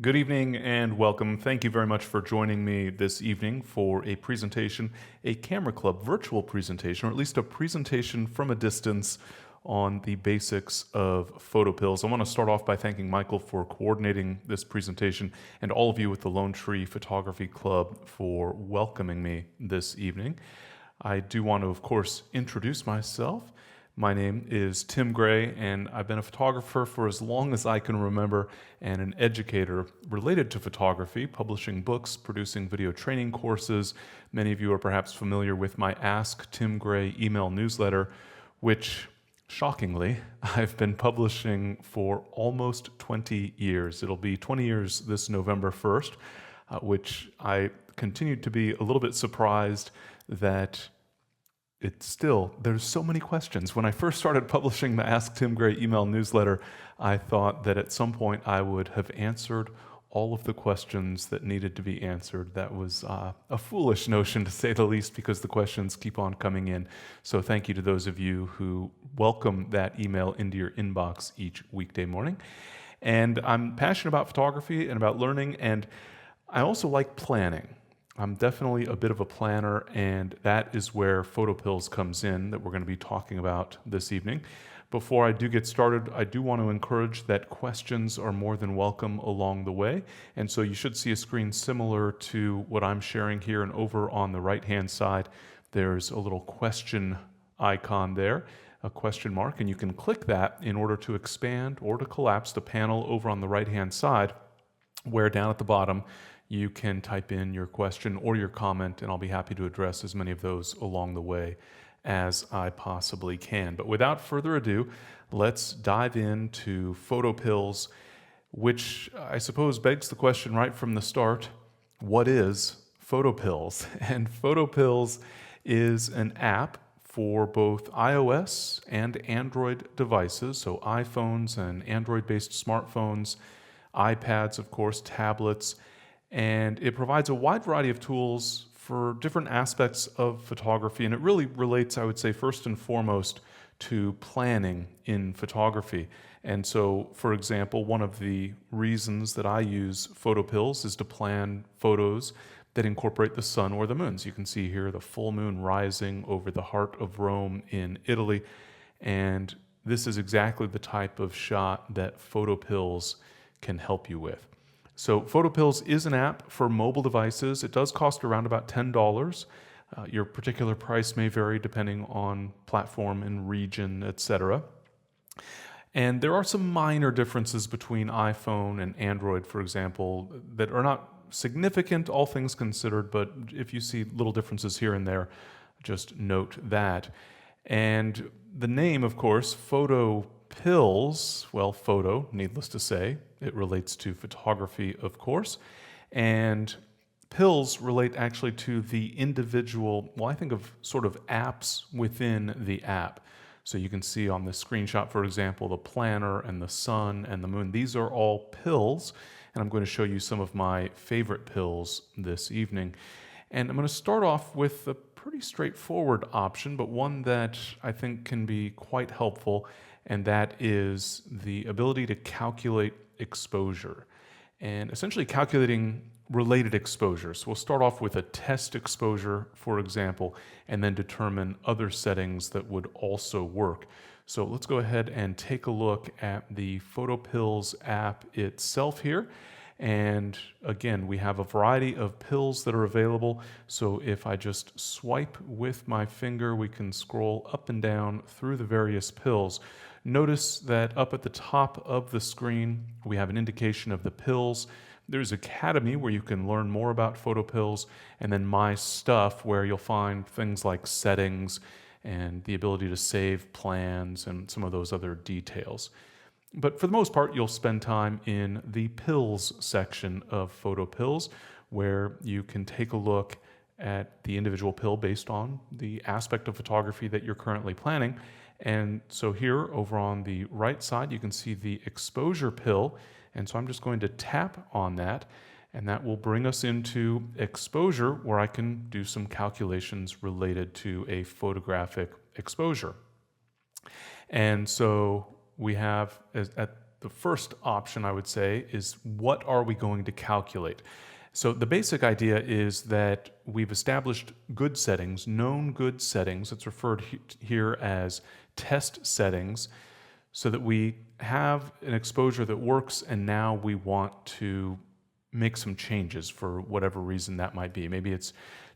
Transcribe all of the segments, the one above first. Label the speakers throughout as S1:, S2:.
S1: Good evening and welcome. Thank you very much for joining me this evening for a presentation, a Camera Club virtual presentation, or at least a presentation from a distance on the basics of PhotoPills. I want to start off by thanking Michael for coordinating this presentation and all of you with the Lone Tree Photography Club for welcoming me this evening. I do want to, of course, introduce myself. My name is Tim Gray, and I've been a photographer for as long as I can remember and an educator related to photography, publishing books, producing video training courses. Many of you are perhaps familiar with my Ask Tim Gray email newsletter, which, shockingly, I've been publishing for almost 20 years. It'll be 20 years this November 1st, which I continue to be a little bit surprised that there's so many questions. When I first started publishing the Ask Tim Gray email newsletter, I thought that at some point I would have answered all of the questions that needed to be answered. That was a foolish notion, to say the least, because the questions keep on coming in. So thank you to those of you who welcome that email into your inbox each weekday morning. And I'm passionate about photography and about learning, and I also like planning. I'm definitely a bit of a planner, and that is where PhotoPills comes in, that we're going to be talking about this evening. Before I do get started, I do want to encourage that questions are more than welcome along the way, and so you should see a screen similar to what I'm sharing here, and over on the right-hand side, there's a little question icon there, a question mark, and you can click that in order to expand or to collapse the panel over on the right-hand side, where down at the bottom, you can type in your question or your comment, and I'll be happy to address as many of those along the way as I possibly can. But without further ado, let's dive into PhotoPills, which I suppose begs the question right from the start, what is PhotoPills? And PhotoPills is an app for both iOS and Android devices, so iPhones and Android-based smartphones, iPads, of course, tablets, and it provides a wide variety of tools for different aspects of photography, and it really relates, I would say, first and foremost to planning in photography. And so, for example, one of the reasons that I use PhotoPills is to plan photos that incorporate the sun or the moon. So you can see here the full moon rising over the heart of Rome in Italy, and this is exactly the type of shot that PhotoPills can help you with. So PhotoPills is an app for mobile devices. It does cost around about $10. Your particular price may vary depending on platform and region, etc. And there are some minor differences between iPhone and Android, for example, that are not significant, all things considered, but if you see little differences here and there, just note that. And the name, of course, PhotoPills, well, photo, needless to say, it relates to photography, of course, and pills relate actually to the individual, well, I think of sort of apps within the app. So you can see on this screenshot, for example, the planner and the sun and the moon. These are all pills, and I'm going to show you some of my favorite pills this evening. And I'm going to start off with a pretty straightforward option, but one that I think can be quite helpful, and that is the ability to calculate exposure and essentially calculating related exposures. We'll start off with a test exposure, for example, and then determine other settings that would also work. So let's go ahead and take a look at the PhotoPills app itself here. And again, we have a variety of pills that are available. So if I just swipe with my finger, we can scroll up and down through the various pills. Notice that up at the top of the screen, we have an indication of the pills. There's Academy, where you can learn more about PhotoPills, and then My Stuff, where you'll find things like settings and the ability to save plans and some of those other details. But for the most part, you'll spend time in the Pills section of PhotoPills, where you can take a look at the individual pill based on the aspect of photography that you're currently planning. And so here over on the right side, you can see the exposure pill. And so I'm just going to tap on that, and that will bring us into exposure, where I can do some calculations related to a photographic exposure. And so we have at the first option I would say is, what are we going to calculate? So the basic idea is that we've established good settings, known good settings. It's referred here as test settings, so that we have an exposure that works, and now we want to make some changes for whatever reason that might be. Maybe it's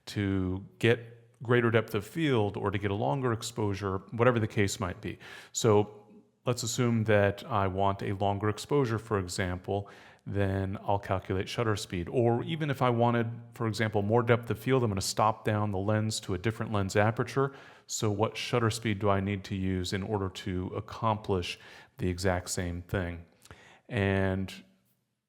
S1: to get greater depth of field or to get a longer exposure, whatever the case might be. So let's assume that I want a longer exposure, for example, then I'll calculate shutter speed. Or even if I wanted, for example, more depth of field, I'm going to stop down the lens to a different lens aperture. So what shutter speed do I need to use in order to accomplish the exact same thing? And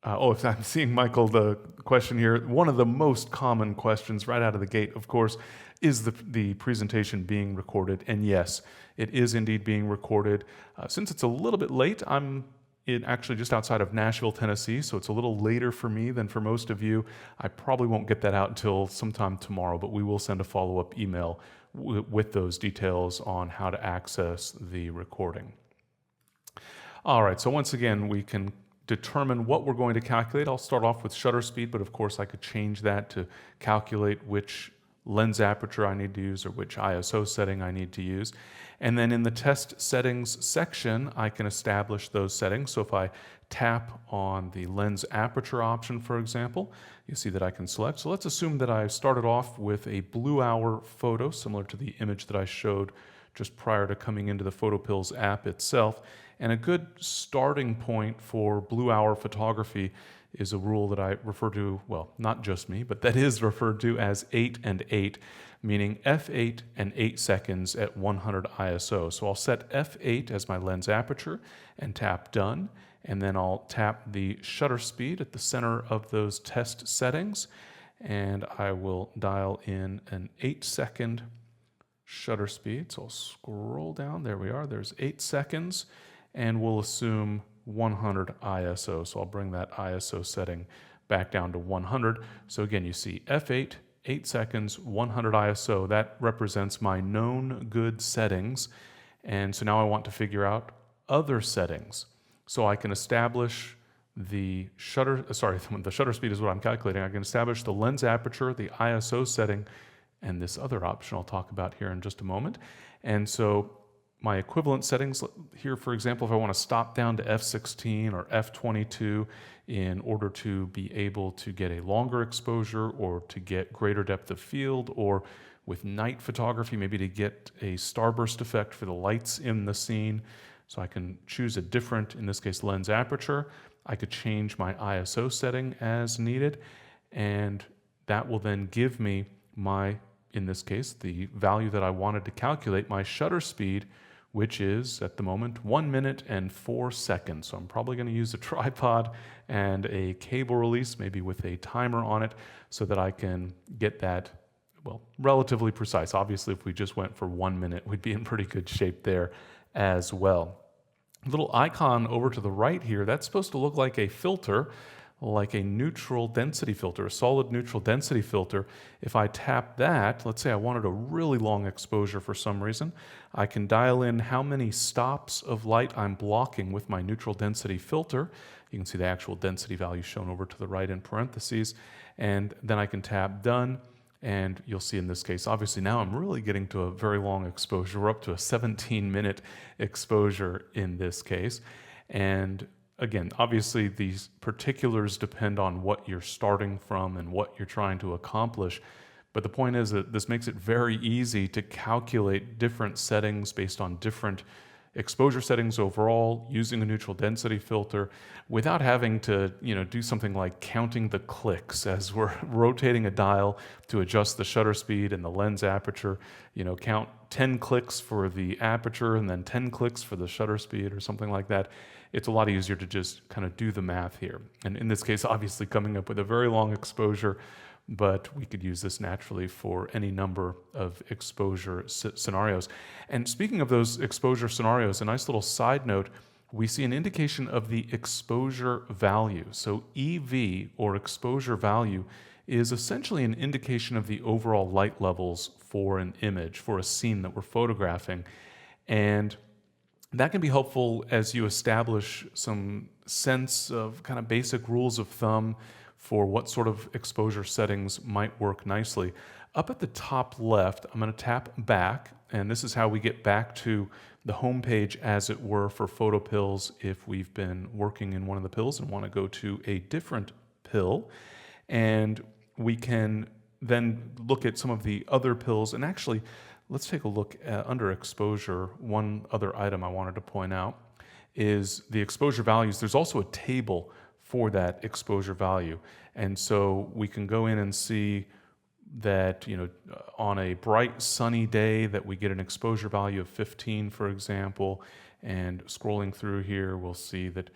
S1: if I'm seeing, Michael, the question here, one of the most common questions right out of the gate, of course, is the presentation being recorded? And yes, it is indeed being recorded. Since it's a little bit late, I'm actually just outside of Nashville, Tennessee, so it's a little later for me than for most of you. I probably won't get that out until sometime tomorrow, but we will send a follow-up email with those details on how to access the recording. All right, so once again, we can determine what we're going to calculate. I'll start off with shutter speed, but of course I could change that to calculate which lens aperture I need to use or which ISO setting I need to use. And then in the test settings section, I can establish those settings. So if I tap on the lens aperture option, for example, you see that I can select. So let's assume that I started off with a blue hour photo, similar to the image that I showed just prior to coming into the PhotoPills app itself. And a good starting point for blue hour photography is a rule that I refer to, well, not just me, but that is referred to as 8 and 8, meaning f8 and 8 seconds at 100 ISO. So I'll set f8 as my lens aperture and tap done, and then I'll tap the shutter speed at the center of those test settings, and I will dial in an 8-second shutter speed. So I'll scroll down, there we are, there's 8 seconds, and we'll assume 100 ISO. So I'll bring that ISO setting back down to 100. So again, you see f8, 8 seconds, 100 ISO. That represents my known good settings. And so now I want to figure out other settings. So I can establish the shutter speed is what I'm calculating. I can establish the lens aperture, the ISO setting, and this other option I'll talk about here in just a moment. And so my equivalent settings here, for example, if I want to stop down to f16 or f22 in order to be able to get a longer exposure or to get greater depth of field, or with night photography, maybe to get a starburst effect for the lights in the scene. So I can choose a different, in this case, lens aperture. I could change my ISO setting as needed, and that will then give me my, in this case, the value that I wanted to calculate, my shutter speed, which is at the moment 1 minute and 4 seconds. So I'm probably going to use a tripod and a cable release, maybe with a timer on it, so that I can get that, well, relatively precise. Obviously, if we just went for 1 minute, we'd be in pretty good shape there as well. A little icon over to the right here, that's supposed to look like a filter, like a neutral density filter, a solid neutral density filter. If I tap that, let's say I wanted a really long exposure for some reason, I can dial in how many stops of light I'm blocking with my neutral density filter. You can see the actual density value shown over to the right in parentheses, and then I can tap done, and you'll see in this case, obviously now I'm really getting to a very long exposure. We're up to a 17-minute exposure in this case, and again, obviously these particulars depend on what you're starting from and what you're trying to accomplish. But the point is that this makes it very easy to calculate different settings based on different exposure settings overall using a neutral density filter without having to, do something like counting the clicks as we're rotating a dial to adjust the shutter speed and the lens aperture. Count 10 clicks for the aperture and then 10 clicks for the shutter speed or something like that. It's a lot easier to just kind of do the math here. And in this case, obviously coming up with a very long exposure, but we could use this naturally for any number of exposure scenarios. And speaking of those exposure scenarios, a nice little side note, we see an indication of the exposure value. So EV, or exposure value, is essentially an indication of the overall light levels for an image, for a scene that we're photographing. And That can be helpful as you establish some sense of kind of basic rules of thumb for what sort of exposure settings might work nicely. Up at the top left, I'm going to tap back, and this is how we get back to the home page, as it were, for PhotoPills if we've been working in one of the pills and want to go to a different pill. And we can then look at some of the other pills. And actually, let's take a look at under exposure. One other item I wanted to point out is the exposure values. There's also a table for that exposure value. And so we can go in and see that, on a bright sunny day that we get an exposure value of 15, for example. And scrolling through here, we'll see that,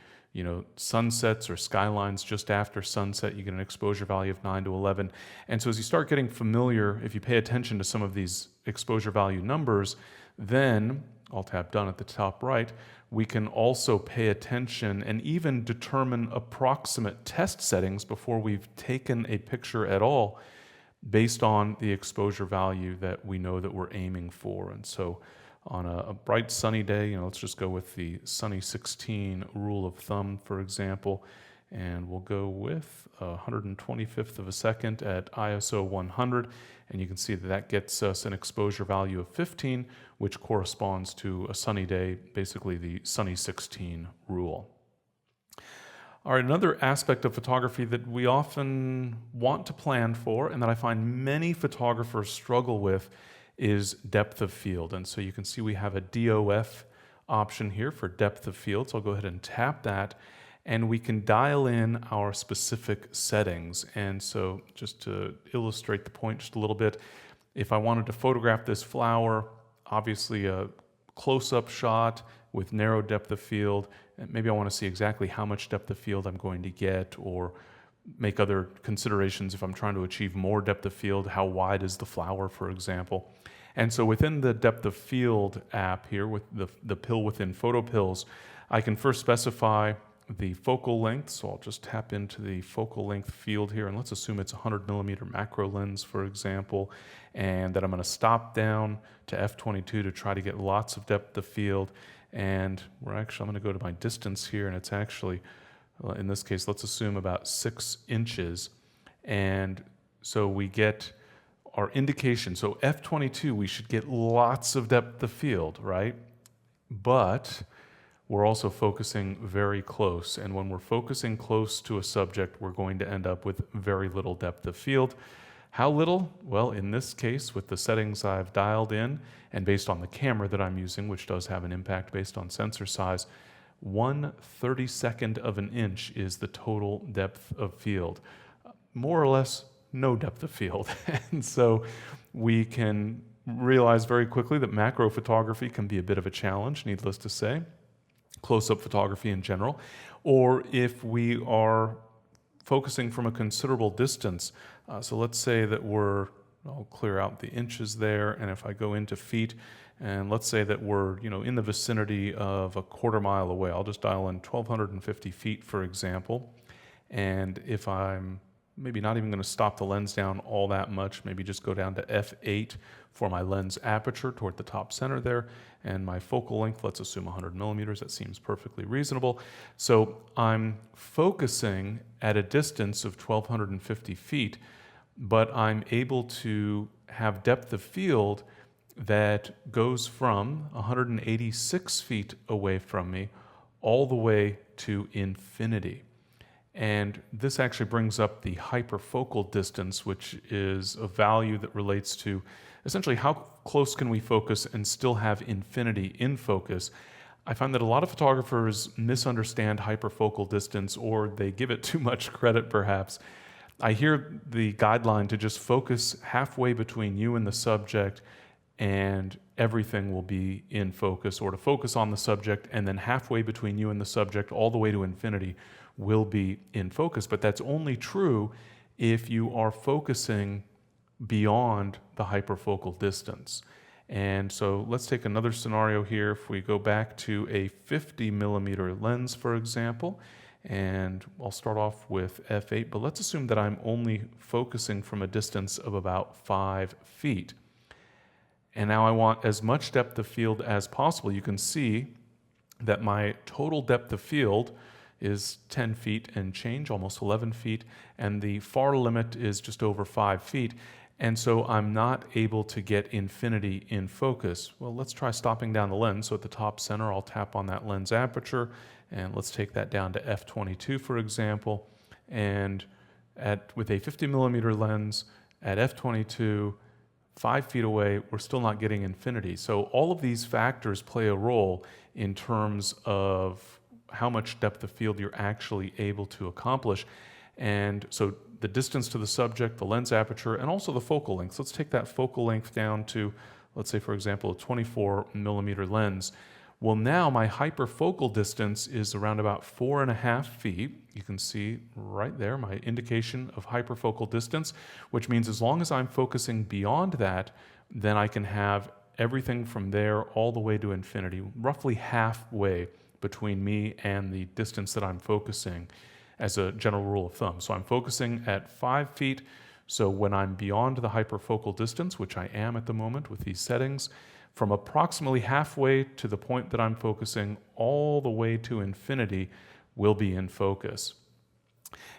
S1: sunsets or skylines just after sunset, you get an exposure value of 9 to 11. And so as you start getting familiar, if you pay attention to some of these exposure value numbers, then I'll tap done at the top right, we can also pay attention and even determine approximate test settings before we've taken a picture at all based on the exposure value that we know that we're aiming for. And so on a bright sunny day, let's just go with the sunny 16 rule of thumb, for example, and we'll go with 125th of a second at ISO 100, and you can see that that gets us an exposure value of 15, which corresponds to a sunny day, basically the sunny 16 rule. All right, another aspect of photography that we often want to plan for, and that I find many photographers struggle with, is depth of field. And so you can see we have a DOF option here for depth of field. So I'll go ahead and tap that, and we can dial in our specific settings. And so just to illustrate the point just a little bit, if I wanted to photograph this flower, obviously a close-up shot with narrow depth of field, and maybe I want to see exactly how much depth of field I'm going to get, or make other considerations if I'm trying to achieve more depth of field. How wide is the flower, for example? And so within the depth of field app here, with the pill within PhotoPills, I can first specify the focal length. So I'll just tap into the focal length field here, and let's assume it's a 100 millimeter macro lens, for example, and that I'm going to stop down to f22 to try to get lots of depth of field. And I'm going to go to my distance here, and it's actually, in this case, let's assume about 6 inches. And so we get our indication. So f22, we should get lots of depth of field, right? But we're also focusing very close. And when we're focusing close to a subject, we're going to end up with very little depth of field. How little? Well, in this case, with the settings I've dialed in, and based on the camera that I'm using, which does have an impact based on sensor size, 1/32 of an inch is the total depth of field. More or less, no depth of field. And so we can realize very quickly that macro photography can be a bit of a challenge, needless to say, close-up photography in general, or if we are focusing from a considerable distance. So let's say that I'll clear out the inches there, and if I go into feet, and let's say that we're in the vicinity of a quarter mile away, I'll just dial in 1,250 feet, for example. And if I'm maybe not even going to stop the lens down all that much, maybe just go down to f8 for my lens aperture toward the top center there, and my focal length, let's assume 100 millimeters, that seems perfectly reasonable. So I'm focusing at a distance of 1,250 feet, but I'm able to have depth of field that goes from 186 feet away from me all the way to infinity. And this actually brings up the hyperfocal distance, which is a value that relates to essentially how close can we focus and still have infinity in focus. I find that a lot of photographers misunderstand hyperfocal distance, or they give it too much credit perhaps. I hear the guideline to just focus halfway between you and the subject and everything will be in focus, or to focus on the subject and then halfway between you and the subject all the way to infinity will be in focus. But that's only true if you are focusing beyond the hyperfocal distance. And so let's take another scenario here. If we go back to a 50 millimeter lens, for example, and I'll start off with f8, but let's assume that I'm only focusing from a distance of about 5 feet. And now I want as much depth of field as possible. You can see that my total depth of field is 10 feet and change, almost 11 feet, and the far limit is just over 5 feet. And so I'm not able to get infinity in focus. Well, let's try stopping down the lens. So at the top center, I'll tap on that lens aperture, and let's take that down to f22, for example. And with a 50 millimeter lens at f22, 5 feet away, we're still not getting infinity. So all of these factors play a role in terms of how much depth of field you're actually able to accomplish. And so the distance to the subject, the lens aperture, and also the focal length. So let's take that focal length down to, let's say, for example, a 24 millimeter lens. Well, now my hyperfocal distance is around about 4.5 feet. You can see right there my indication of hyperfocal distance, which means as long as I'm focusing beyond that, then I can have everything from there all the way to infinity, roughly halfway between me and the distance that I'm focusing as a general rule of thumb. So I'm focusing at 5 feet. So when I'm beyond the hyperfocal distance, which I am at the moment with these settings, from approximately halfway to the point that I'm focusing all the way to infinity will be in focus.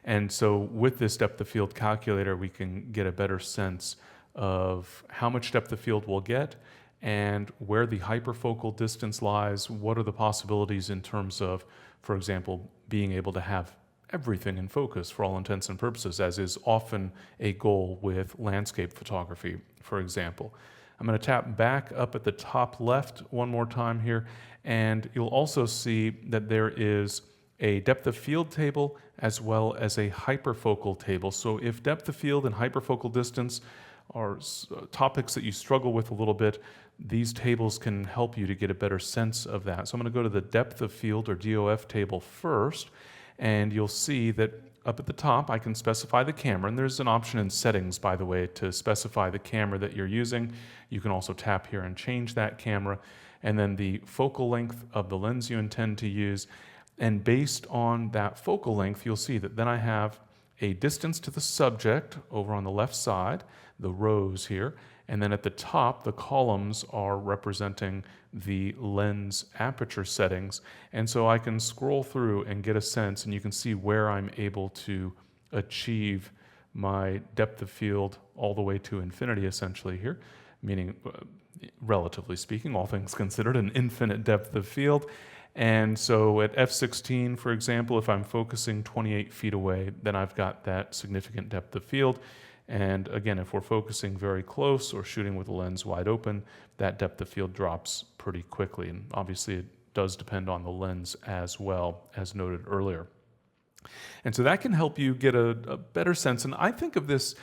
S1: And so with this depth of field calculator, we can get a better sense of how much depth of field we'll get and where the hyperfocal distance lies. What are the possibilities in terms of, for example, being able to have everything in focus for all intents and purposes, as is often a goal with landscape photography, for example. I'm going to tap back up at the top left one more time here, and you'll also see that there is a depth of field table as well as a hyperfocal table. So if depth of field and hyperfocal distance are topics that you struggle with a little bit, these tables can help you to get a better sense of that. So I'm going to go to the depth of field or DOF table first, and you'll see that up at the top I can specify the camera, and there's an option in settings, by the way, to specify the camera that you're using. You can also tap here and change that camera, and then the focal length of the lens you intend to use. And based on that focal length, you'll see that then I have a distance to the subject over on the left side, the rows here, and then at the top, the columns are representing the lens aperture settings. And so I can scroll through and get a sense, and you can see where I'm able to achieve my depth of field all the way to infinity, essentially here, meaning, relatively speaking, all things considered, an infinite depth of field. And so at f16, for example, if I'm focusing 28 feet away, then I've got that significant depth of field. And again, if we're focusing very close or shooting with the lens wide open, that depth of field drops pretty quickly. And obviously it does depend on the lens as well, as noted earlier. And so that can help you get a better sense. And I think of this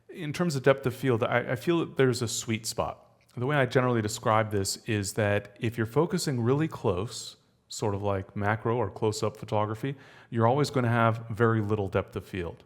S1: in terms of depth of field, I feel that there's a sweet spot. The way I generally describe this is that if you're focusing really close, sort of like macro or close-up photography, you're always going to have very little depth of field.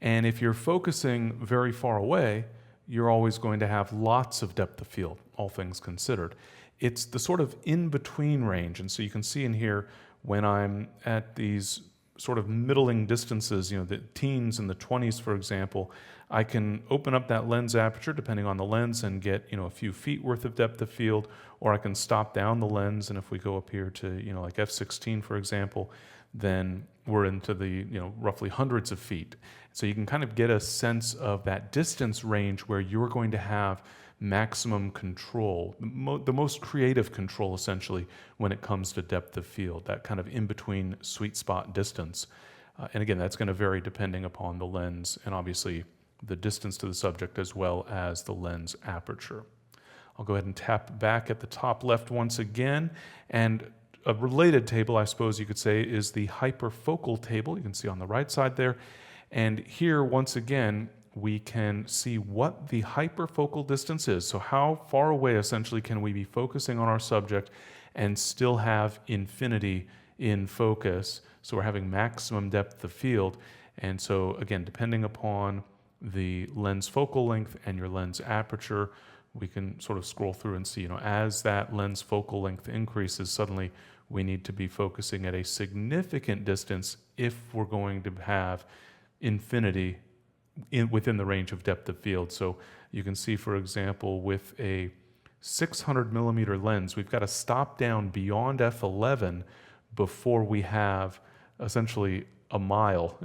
S1: And if you're focusing very far away, you're always going to have lots of depth of field, all things considered. It's the sort of in-between range. And so you can see in here, when I'm at these sort of middling distances, the teens and the 20s, for example, I can open up that lens aperture depending on the lens and get, a few feet worth of depth of field, or I can stop down the lens. And if we go up here to, like f16, for example, then we're into the, roughly hundreds of feet. So you can kind of get a sense of that distance range where you're going to have maximum control, the most creative control, essentially, when it comes to depth of field, that kind of in-between sweet spot distance. And again, that's going to vary depending upon the lens and obviously the distance to the subject as well as the lens aperture. I'll go ahead and tap back at the top left once again, and a related table, I suppose you could say, is the hyperfocal table. You can see on the right side there. And here, once again, we can see what the hyperfocal distance is. So how far away, essentially, can we be focusing on our subject and still have infinity in focus? So we're having maximum depth of field. And so, again, depending upon the lens focal length and your lens aperture, we can sort of scroll through and see, as that lens focal length increases, suddenly we need to be focusing at a significant distance if we're going to have infinity within the range of depth of field. So you can see, for example, with a 600 millimeter lens, we've got to stop down beyond f11 before we have essentially a mile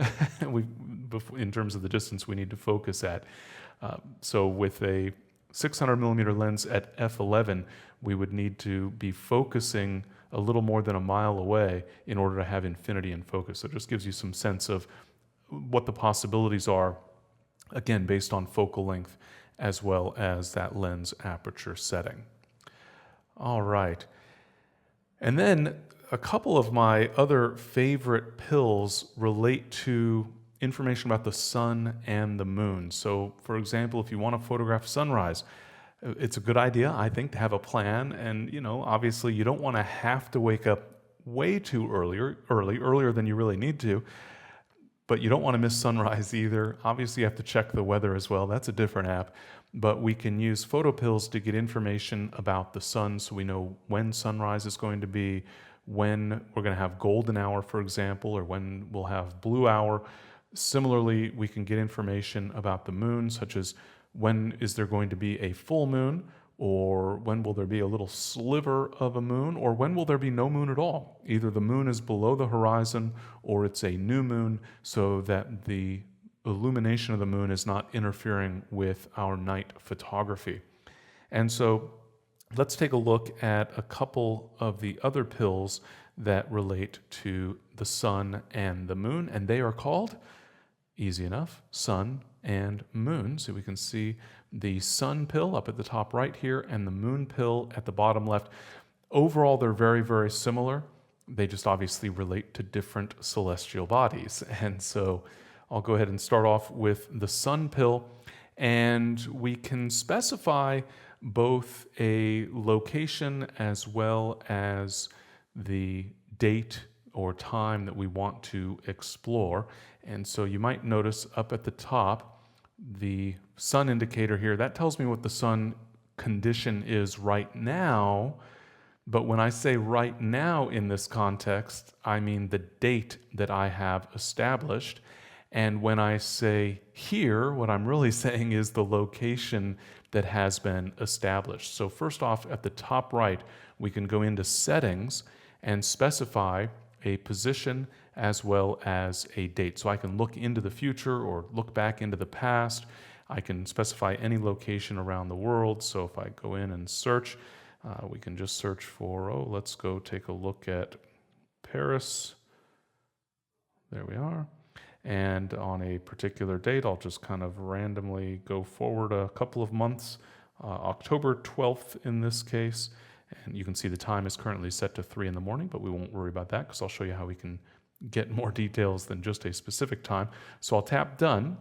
S1: in terms of the distance we need to focus at. So with a 600 millimeter lens at f11, we would need to be focusing a little more than a mile away in order to have infinity in focus. So it just gives you some sense of what the possibilities are, again, based on focal length as well as that lens aperture setting. All right. And then a couple of my other favorite pills relate to information about the sun and the moon. So, for example, if you want to photograph sunrise, it's a good idea, I think, to have a plan. And, obviously you don't want to have to wake up way too earlier than you really need to, but you don't want to miss sunrise either. Obviously you have to check the weather as well. That's a different app. But we can use PhotoPills to get information about the sun, so we know when sunrise is going to be, when we're going to have golden hour, for example, or when we'll have blue hour. Similarly, we can get information about the moon, such as when is there going to be a full moon, or when will there be a little sliver of a moon, or when will there be no moon at all. Either the moon is below the horizon or it's a new moon, so that the illumination of the moon is not interfering with our night photography. And so let's take a look at a couple of the other pills that relate to the sun and the moon, and they are called, easy enough, sun and moon. So we can see the sun pill up at the top right here and the moon pill at the bottom left. Overall, they're very, very similar. They just obviously relate to different celestial bodies. And so I'll go ahead and start off with the sun pill, and we can specify both a location as well as the date or time that we want to explore. And so you might notice up at the top, the sun indicator here, that tells me what the sun condition is right now. But when I say right now in this context, I mean the date that I have established. And when I say here, what I'm really saying is the location that has been established. So first off, at the top right, we can go into settings and specify a position as well as a date. So I can look into the future or look back into the past. I can specify any location around the world. So if I go in and search, we can just search for, let's go take a look at Paris. There we are. And on a particular date, I'll just kind of randomly go forward a couple of months, October 12th in this case. And you can see the time is currently set to 3 in the morning, but we won't worry about that because I'll show you how we can get more details than just a specific time. So I'll tap done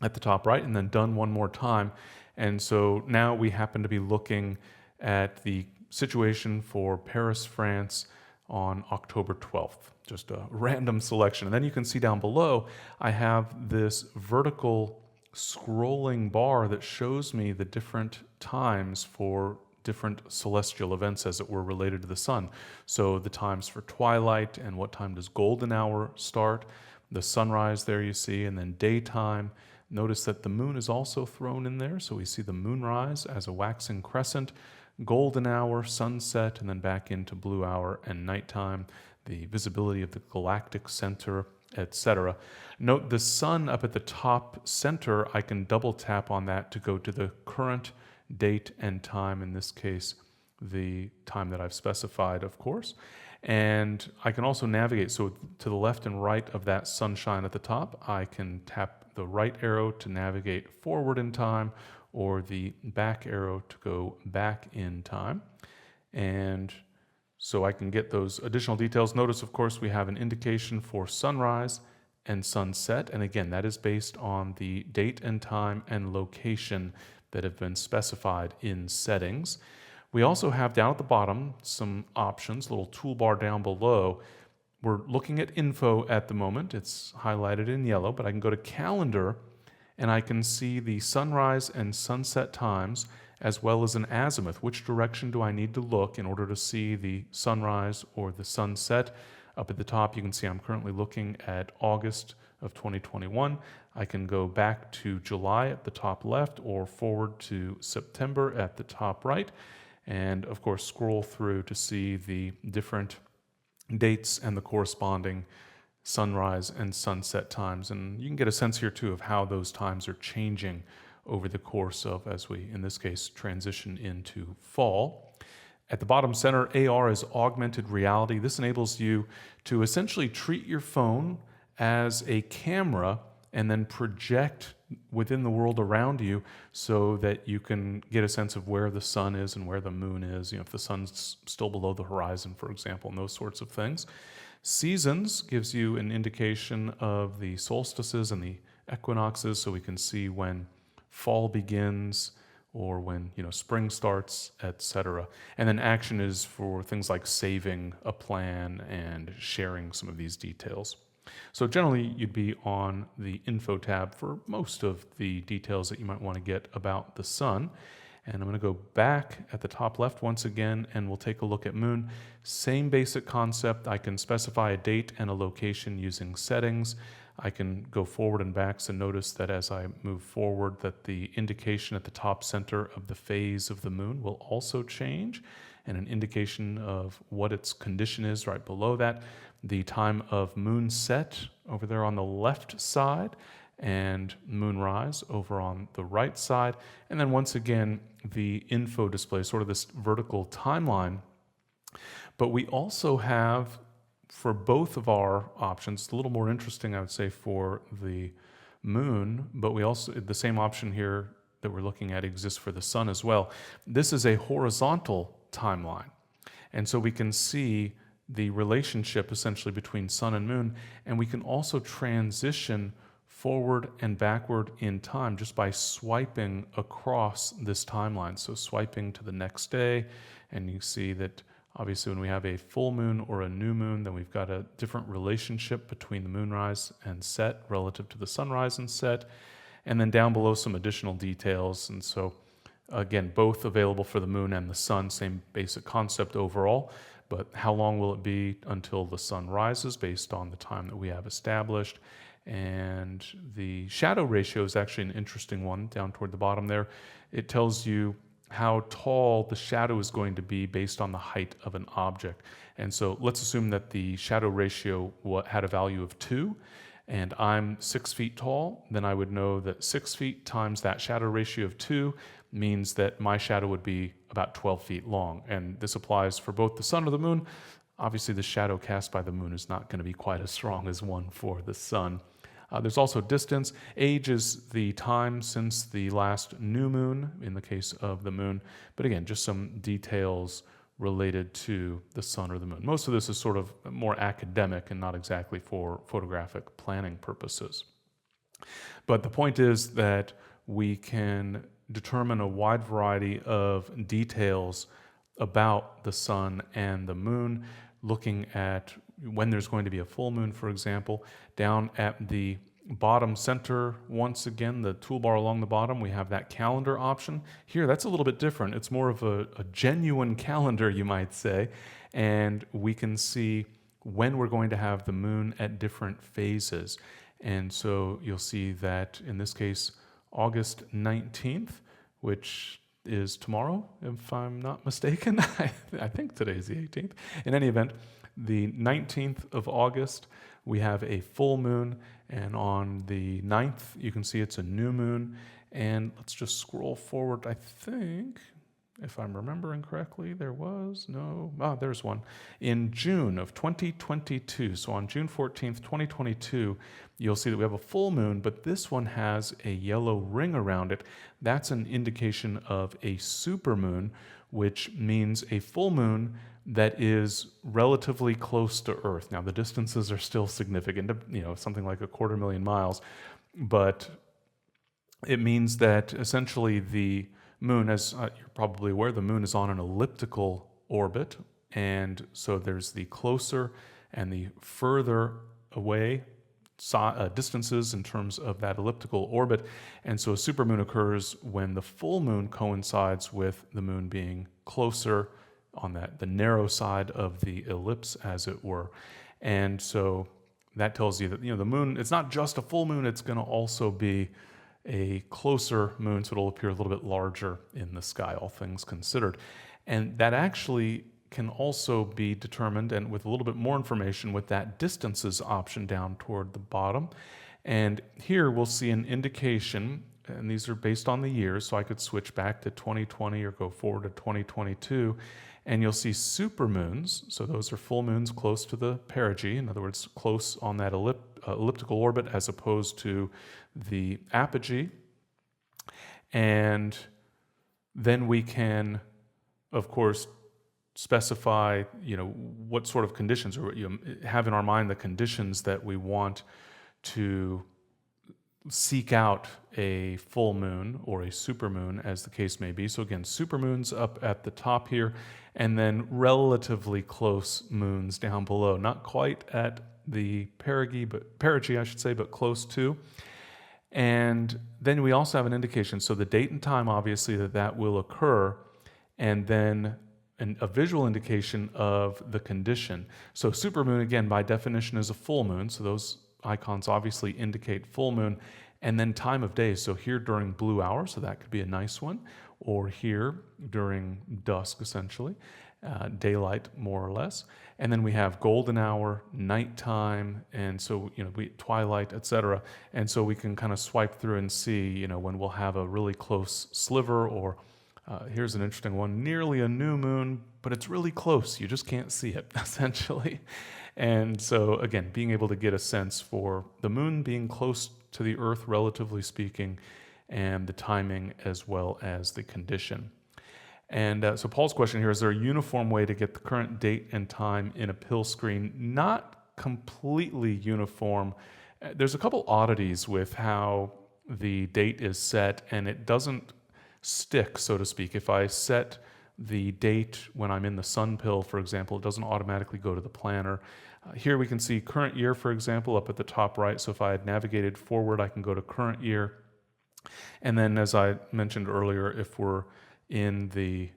S1: at the top right and then done one more time. And so now we happen to be looking at the situation for Paris, France on October 12th. Just a random selection. And then you can see down below, I have this vertical scrolling bar that shows me the different times for different celestial events, as it were, related to the sun. So the times for twilight and what time does golden hour start, the sunrise there you see, and then daytime. Notice that the moon is also thrown in there. So we see the moonrise as a waxing crescent, golden hour, sunset, and then back into blue hour and nighttime, the visibility of the galactic center, etc. Note the sun up at the top center, I can double tap on that to go to the current date and time, in this case, the time that I've specified, of course. And I can also navigate, so to the left and right of that sunshine at the top, I can tap the right arrow to navigate forward in time, or the back arrow to go back in time. And so I can get those additional details. Notice, of course, we have an indication for sunrise and sunset. And again, that is based on the date and time and location that have been specified in settings. We also have down at the bottom some options, a little toolbar down below. We're looking at info at the moment. It's highlighted in yellow, but I can go to calendar and I can see the sunrise and sunset times as well as an azimuth. Which direction do I need to look in order to see the sunrise or the sunset? Up at the top, you can see I'm currently looking at August of 2021. I can go back to July at the top left or forward to September at the top right. And of course, scroll through to see the different dates and the corresponding sunrise and sunset times. And you can get a sense here too of how those times are changing over the course of, as we, in this case, transition into fall. At the bottom center, AR is augmented reality. This enables you to essentially treat your phone as a camera and then project within the world around you so that you can get a sense of where the sun is and where the moon is, if the sun's still below the horizon, for example, and those sorts of things. Seasons gives you an indication of the solstices and the equinoxes, so we can see when fall begins or when spring starts, etc. And then action is for things like saving a plan and sharing some of these details. So generally, you'd be on the info tab for most of the details that you might want to get about the sun. And I'm going to go back at the top left once again, and we'll take a look at moon. Same basic concept. I can specify a date and a location using settings. I can go forward and back, so notice that as I move forward that the indication at the top center of the phase of the moon will also change, and an indication of what its condition is right below that. The time of moon set over there on the left side, and moonrise over on the right side. And then once again, the info display, sort of this vertical timeline. But we also have, for both of our options, a little more interesting, I would say, for the moon, but we also, the same option here that we're looking at exists for the sun as well. This is a horizontal timeline. And so we can see the relationship essentially between sun and moon, and we can also transition forward and backward in time just by swiping across this timeline. So swiping to the next day, and you see that obviously when we have a full moon or a new moon, then we've got a different relationship between the moonrise and set relative to the sunrise and set. And then down below some additional details. And so again, both available for the moon and the sun, same basic concept overall. But how long will it be until the sun rises based on the time that we have established? And the shadow ratio is actually an interesting one down toward the bottom there. It tells you how tall the shadow is going to be based on the height of an object. And so let's assume that the shadow ratio had a value of 2, and I'm 6 feet tall. Then I would know that 6 feet times that shadow ratio of 2 means that my shadow would be about 12 feet long. And this applies for both the sun or the moon. Obviously, the shadow cast by the moon is not going to be quite as strong as one for the sun. There's also distance. Age is the time since the last new moon in the case of the moon. But again, just some details related to the sun or the moon. Most of this is sort of more academic and not exactly for photographic planning purposes. But the point is that we can determine a wide variety of details about the sun and the moon, looking at when there's going to be a full moon, for example. Down at the bottom center, once again, the toolbar along the bottom, we have that calendar option. Here, that's a little bit different. It's more of a genuine calendar, you might say, and we can see when we're going to have the moon at different phases. And so you'll see that in this case, August 19th, which is tomorrow, if I'm not mistaken. I think today's the 18th. In any event, the 19th of August, we have a full moon, and on the 9th, you can see it's a new moon. And let's just scroll forward. I think, if I'm remembering correctly, there's one. In June of 2022, so on June 14th, 2022, you'll see that we have a full moon, but this one has a yellow ring around it. That's an indication of a supermoon, which means a full moon that is relatively close to Earth. Now, the distances are still significant, something like 250,000 miles, but it means that essentially the moon, as you're probably aware, the moon is on an elliptical orbit, and so there's the closer and the further away distances in terms of that elliptical orbit. And so a supermoon occurs when the full moon coincides with the moon being closer on the narrow side of the ellipse, as it were. And so that tells you that, the moon, it's not just a full moon, it's going to also be a closer moon, so it'll appear a little bit larger in the sky, all things considered. And that actually can also be determined, and with a little bit more information, with that distances option down toward the bottom. And here we'll see an indication, and these are based on the years, so I could switch back to 2020 or go forward to 2022, and you'll see supermoons. So those are full moons close to the perigee, in other words, close on that elliptical orbit as opposed to the apogee. And then we can, of course, specify, what sort of conditions, or have in our mind the conditions that we want to seek out a full moon or a supermoon, as the case may be. So again, supermoons up at the top here, and then relatively close moons down below. Not quite at the perigee, I should say, but close to. And then we also have an indication, so the date and time, obviously, that will occur, and then a visual indication of the condition. So supermoon, again, by definition, is a full moon, so those icons obviously indicate full moon, and then time of day. So here during blue hour, so that could be a nice one, or here during dusk, essentially, daylight more or less. And then we have golden hour, nighttime, and so twilight, etc. And so we can kind of swipe through and see when we'll have a really close sliver, or here's an interesting one, nearly a new moon, but it's really close. You just can't see it, essentially. And so, again, being able to get a sense for the moon being close to the Earth, relatively speaking, and the timing as well as the condition. And so Paul's question here, is there a uniform way to get the current date and time in a pill screen? Not completely uniform. There's a couple oddities with how the date is set, and it doesn't stick, so to speak. If I set the date when I'm in the sun pill, for example, it doesn't automatically go to the planner. Here we can see current year, for example, up at the top right. So if I had navigated forward, I can go to current year. And then, as I mentioned earlier, if we're in the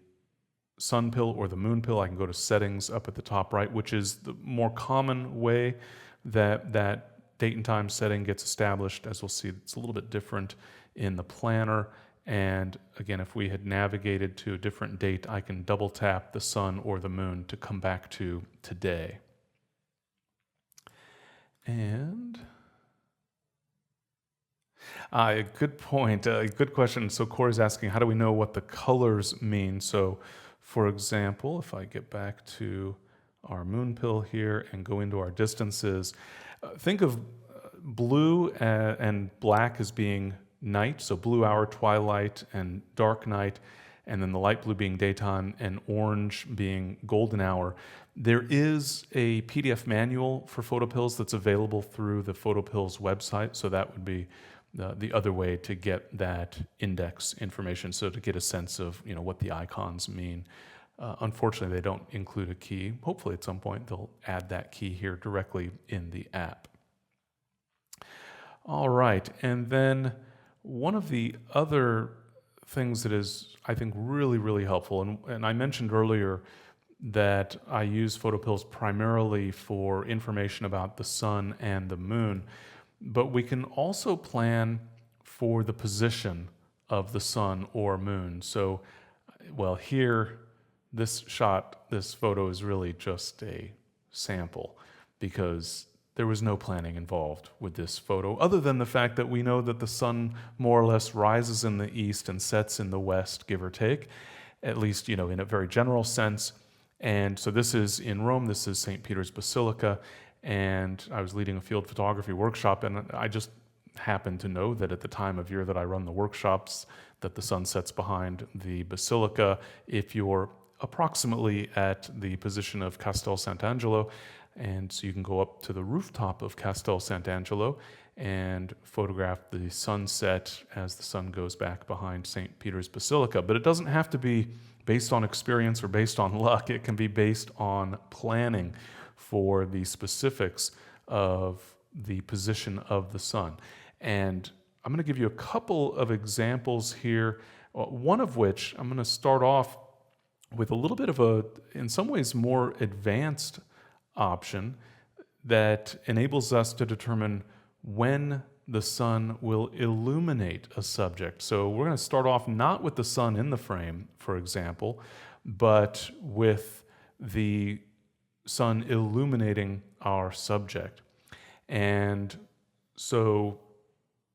S1: sun pill or the moon pill, I can go to settings up at the top right, which is the more common way that date and time setting gets established. As we'll see, it's a little bit different in the planner. And again, if we had navigated to a different date, I can double tap the sun or the moon to come back to today. And good point, good question. So Corey's asking, how do we know what the colors mean? So for example, if I get back to our moon pill here and go into our distances, think of blue and black as being night, so blue hour, twilight, and dark night, and then the light blue being daytime, and orange being golden hour. There is a PDF manual for PhotoPills that's available through the PhotoPills website, so that would be the other way to get that index information, so to get a sense of what the icons mean. Unfortunately, they don't include a key. Hopefully at some point they'll add that key here directly in the app. All right, and then one of the other things that is, I think, really, really helpful, and I mentioned earlier that I use PhotoPills primarily for information about the sun and the moon, but we can also plan for the position of the sun or moon. So, well, here, this photo is really just a sample, because there was no planning involved with this photo, other than the fact that we know that the sun more or less rises in the east and sets in the west, give or take, at least, in a very general sense. And so this is in Rome, this is St. Peter's Basilica, and I was leading a field photography workshop, and I just happened to know that at the time of year that I run the workshops, that the sun sets behind the basilica. If you're approximately at the position of Castel Sant'Angelo, and so you can go up to the rooftop of Castel Sant'Angelo and photograph the sunset as the sun goes back behind St. Peter's Basilica. But it doesn't have to be based on experience or based on luck. It can be based on planning for the specifics of the position of the sun. And I'm going to give you a couple of examples here, one of which I'm going to start off with a little bit of a, in some ways, more advanced option. that enables us to determine when the sun will illuminate a subject. So we're going to start off not with the sun in the frame, for example, but with the sun illuminating our subject. And so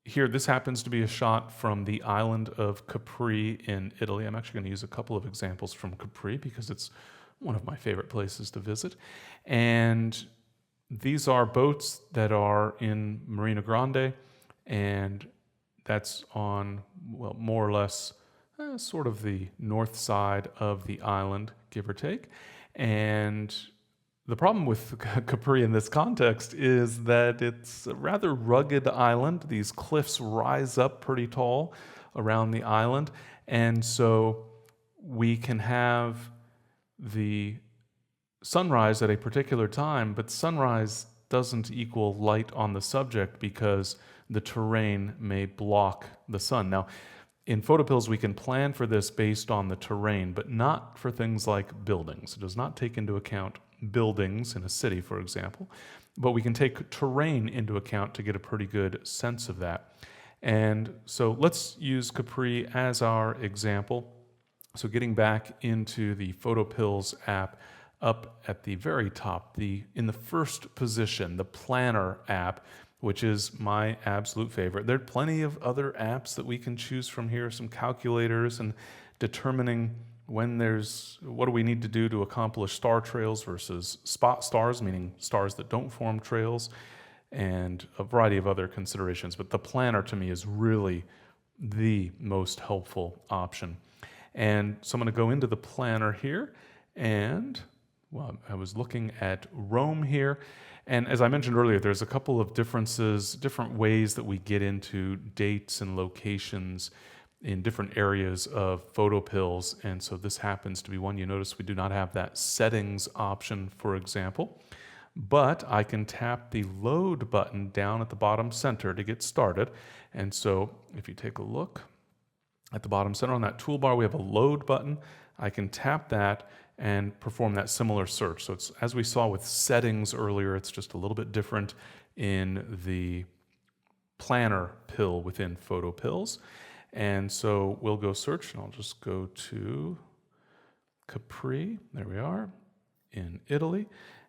S1: here, this happens to be a shot from the island of Capri in Italy. I'm actually going to use a couple of examples from Capri because it's one of my favorite places to visit. And these are boats that are in Marina Grande, and that's on, well, more or less sort of the north side of the island, give or take. And the problem with Capri in this context is that it's a rather rugged island. These cliffs rise up pretty tall around the island, and so we can have the sunrise at a particular time, but sunrise doesn't equal light on the subject because the terrain may block the sun. Now, in PhotoPills, we can plan for this based on the terrain, but not for things like buildings. It does not take into account buildings in a city, for example, but we can take terrain into account to get a pretty good sense of that. And so let's use Capri as our example. So getting back into the PhotoPills app, up at the very top, in the first position, the Planner app, which is my absolute favorite. There are plenty of other apps that we can choose from here, some calculators and determining what do we need to do to accomplish star trails versus spot stars, meaning stars that don't form trails, and a variety of other considerations. But the Planner to me is really the most helpful option. And so I'm going to go into the Planner here, and well, I was looking at Rome here. And as I mentioned earlier, there's a couple of different ways that we get into dates and locations in different areas of PhotoPills. And so this happens to be one. You notice we do not have that settings option, for example. But I can tap the load button down at the bottom center to get started. And so if you take a look at the bottom center on that toolbar, we have a load button. I can tap that and perform that similar search. So it's, as we saw with settings earlier, it's just a little bit different in the Planner pill within PhotoPills. And so we'll go search, and I'll just go to Capri. There we are, in Italy.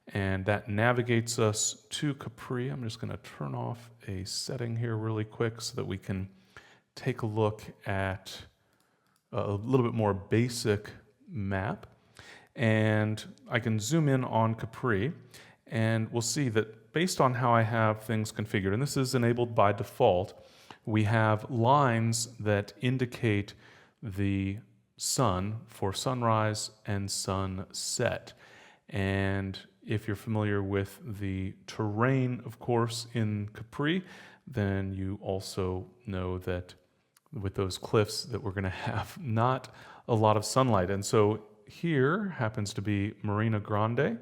S1: And that navigates us to Capri. I'm just going to turn off a setting here really quick so that we can take a look at a little bit more basic map. And I can zoom in on Capri, and we'll see that based on how I have things configured, and this is enabled by default, we have lines that indicate the sun for sunrise and sunset. And if you're familiar with the terrain, of course, in Capri, then you also know that with those cliffs that we're going to have not a lot of sunlight. And so here happens to be Marina Grande,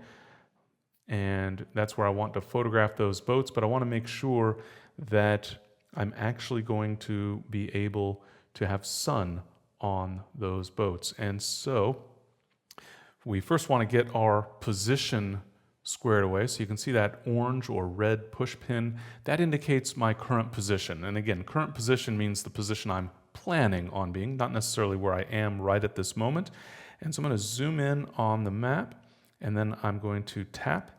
S1: and that's where I want to photograph those boats, but I want to make sure that I'm actually going to be able to have sun on those boats. And so we first want to get our position squared away. So you can see that orange or red push pin. That indicates my current position. And again, current position means the position I'm planning on being, not necessarily where I am right at this moment. And so I'm going to zoom in on the map, and then I'm going to tap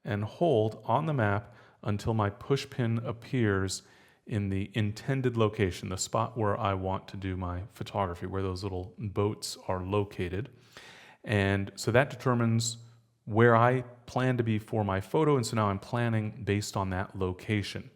S1: and hold on the map until my push pin appears in the intended location, the spot where I want to do my photography, where those little boats are located. And so that determines where I plan to be for my photo, and so now I'm planning based on that location.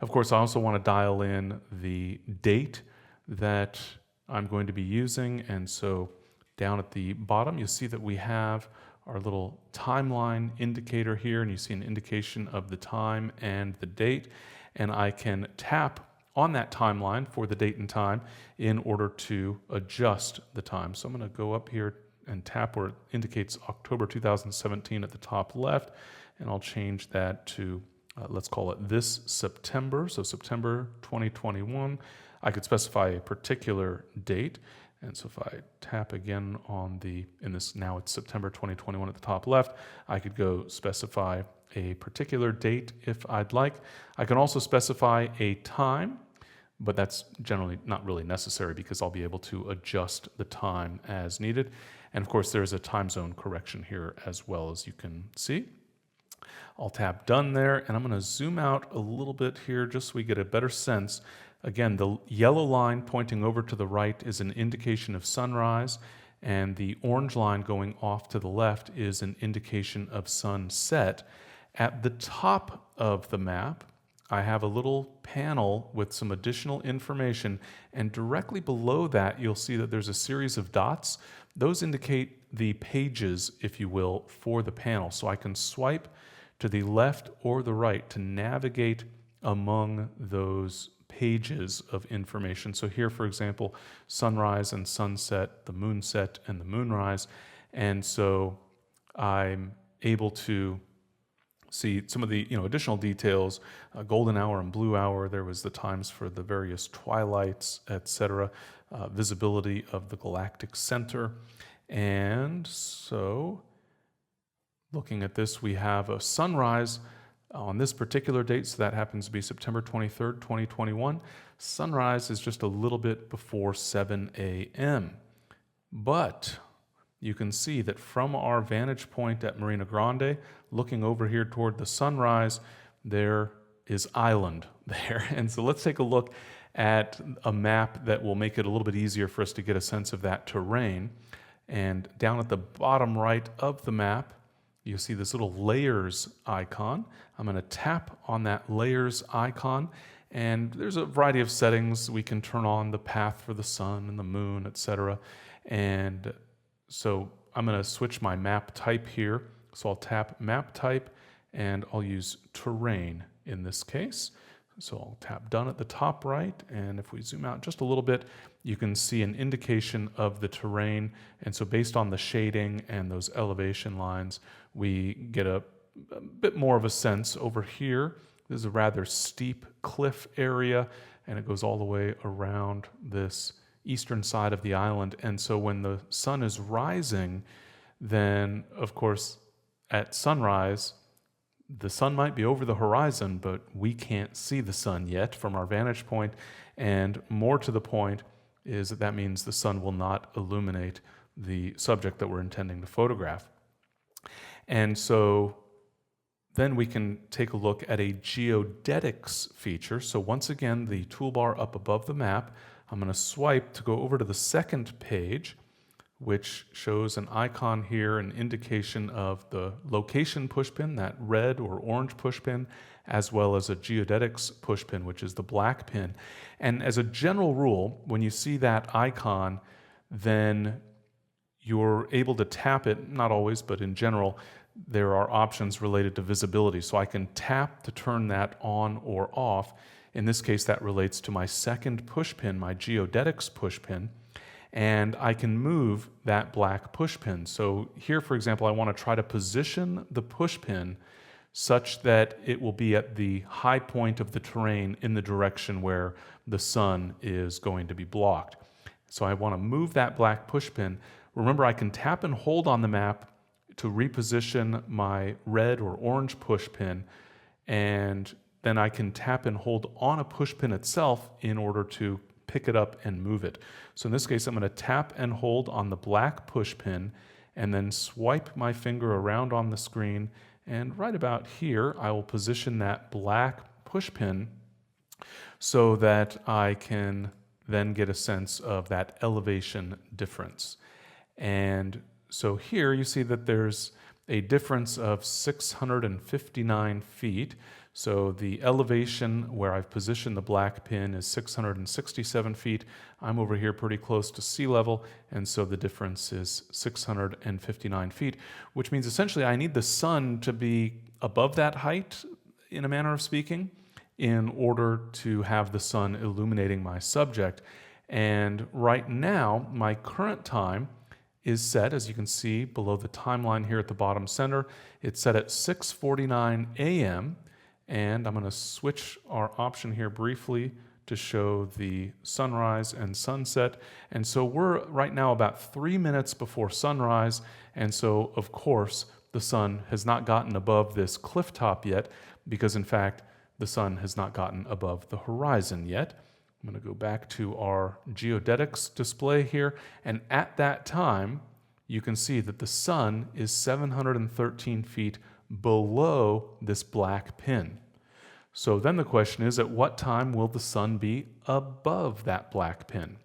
S1: Of course, I also want to dial in the date that I'm going to be using, and so down at the bottom, you'll see that we have our little timeline indicator here, and you see an indication of the time and the date, and I can tap on that timeline for the date and time in order to adjust the time. So I'm going to go up here and tap where it indicates October 2017 at the top left, and I'll change that to, let's call it this September, so September 2021. I could specify a particular date, and so if I tap again on now it's September 2021 at the top left, I could go specify a particular date if I'd like. I can also specify a time, but that's generally not really necessary because I'll be able to adjust the time as needed. And of course, there's a time zone correction here as well, as you can see. I'll tap done there, and I'm going to zoom out a little bit here just so we get a better sense. Again, the yellow line pointing over to the right is an indication of sunrise, and the orange line going off to the left is an indication of sunset. At the top of the map, I have a little panel with some additional information, and directly below that you'll see that there's a series of dots. Those indicate the pages, if you will, for the panel. So I can swipe to the left or the right to navigate among those pages of information. So here, for example, sunrise and sunset, the moonset and the moonrise. And so I'm able to see some of the additional details, golden hour and blue hour. There was the times for the various twilights, etc., visibility of the galactic center. And so looking at this, we have a sunrise on this particular date, so that happens to be September 23rd, 2021. Sunrise is just a little bit before 7 a.m. But you can see that from our vantage point at Marina Grande, looking over here toward the sunrise, there is island there. And so let's take a look at a map that will make it a little bit easier for us to get a sense of that terrain. And down at the bottom right of the map, you'll see this little layers icon. I'm going to tap on that layers icon, and there's a variety of settings. We can turn on the path for the sun and the moon, etc. And so I'm going to switch my map type here. So I'll tap map type, and I'll use terrain in this case. So I'll tap done at the top right, and if we zoom out just a little bit, you can see an indication of the terrain. And so based on the shading and those elevation lines, we get a bit more of a sense. Over here, this is a rather steep cliff area, and it goes all the way around this eastern side of the island. And so when the sun is rising, then of course at sunrise, the sun might be over the horizon, but we can't see the sun yet from our vantage point. And more to the point is that means the sun will not illuminate the subject that we're intending to photograph. And so then we can take a look at a geodetics feature. So once again, the toolbar up above the map, I'm going to swipe to go over to the second page, which shows an icon here, an indication of the location pushpin, that red or orange pushpin, as well as a geodetics pushpin, which is the black pin. And as a general rule, when you see that icon, then you're able to tap it, not always, but in general, there are options related to visibility. So I can tap to turn that on or off. In this case, that relates to my second pushpin, my geodetics pushpin. And I can move that black pushpin. So here, for example, I want to try to position the pushpin such that it will be at the high point of the terrain in the direction where the sun is going to be blocked. So I want to move that black pushpin. Remember, I can tap and hold on the map to reposition my red or orange pushpin, and then I can tap and hold on a pushpin itself in order to pick it up and move it. So in this case, I'm going to tap and hold on the black pushpin and then swipe my finger around on the screen, and right about here, I will position that black pushpin so that I can then get a sense of that elevation difference. And so here you see that there's a difference of 659 feet. So the elevation where I've positioned the black pin is 667 feet. I'm over here pretty close to sea level, and so the difference is 659 feet, which means essentially I need the sun to be above that height, in a manner of speaking, in order to have the sun illuminating my subject. And right now, my current time is set, as you can see below the timeline here at the bottom center. It's set at 6:49 a.m., and I'm going to switch our option here briefly to show the sunrise and sunset. And so we're right now about 3 minutes before sunrise, and so of course the sun has not gotten above this cliff top yet, because in fact, the sun has not gotten above the horizon yet. I'm going to go back to our geodetics display here, and at that time, you can see that the sun is 713 feet below this black pin. So then the question is, at what time will the sun be above that black pin?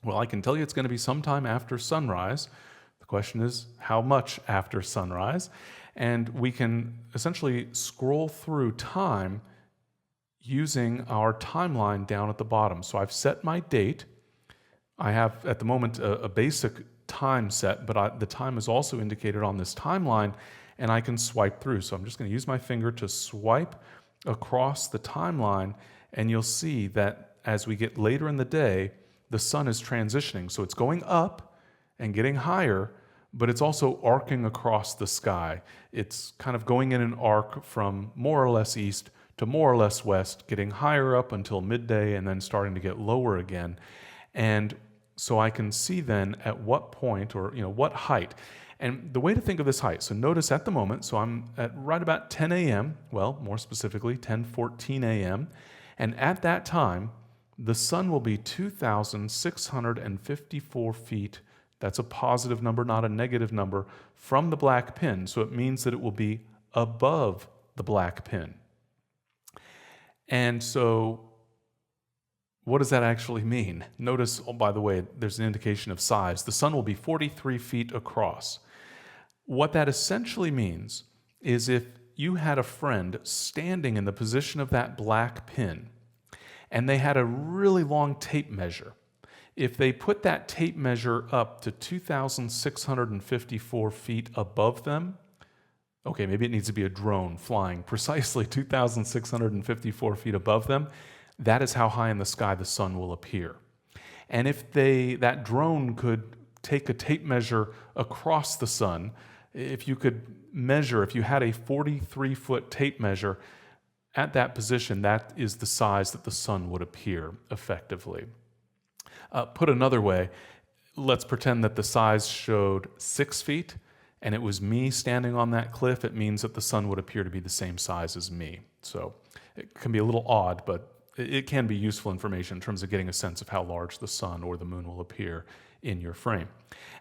S1: Well, I can tell you it's going to be sometime after sunrise. The question is, how much after sunrise? And we can essentially scroll through time using our timeline down at the bottom. So I've set my date. I have, at the moment, a basic time set, but the time is also indicated on this timeline, and I can swipe through. So I'm just going to use my finger to swipe across the timeline, and you'll see that as we get later in the day, the sun is transitioning. So it's going up and getting higher, but it's also arcing across the sky. It's kind of going in an arc from more or less east to more or less west, getting higher up until midday and then starting to get lower again. And so I can see then at what point, or what height. And the way to think of this height, so notice at the moment, so I'm at right about 10 a.m., well, more specifically, 10:14 a.m., and at that time, the sun will be 2,654 feet. That's a positive number, not a negative number, from the black pin. So it means that it will be above the black pin. And so what does that actually mean? Notice, oh, by the way, there's an indication of size. The sun will be 43 feet across. What that essentially means is if you had a friend standing in the position of that black pin and they had a really long tape measure, if they put that tape measure up to 2,654 feet above them, okay, maybe it needs to be a drone flying precisely 2,654 feet above them, that is how high in the sky the sun will appear. And if that drone could take a tape measure across the sun, if you could measure, if you had a 43-foot tape measure at that position, that is the size that the sun would appear effectively. Put another way, let's pretend that the size showed 6 feet and it was me standing on that cliff. It means that the sun would appear to be the same size as me. So it can be a little odd, but it can be useful information in terms of getting a sense of how large the sun or the moon will appear in your frame.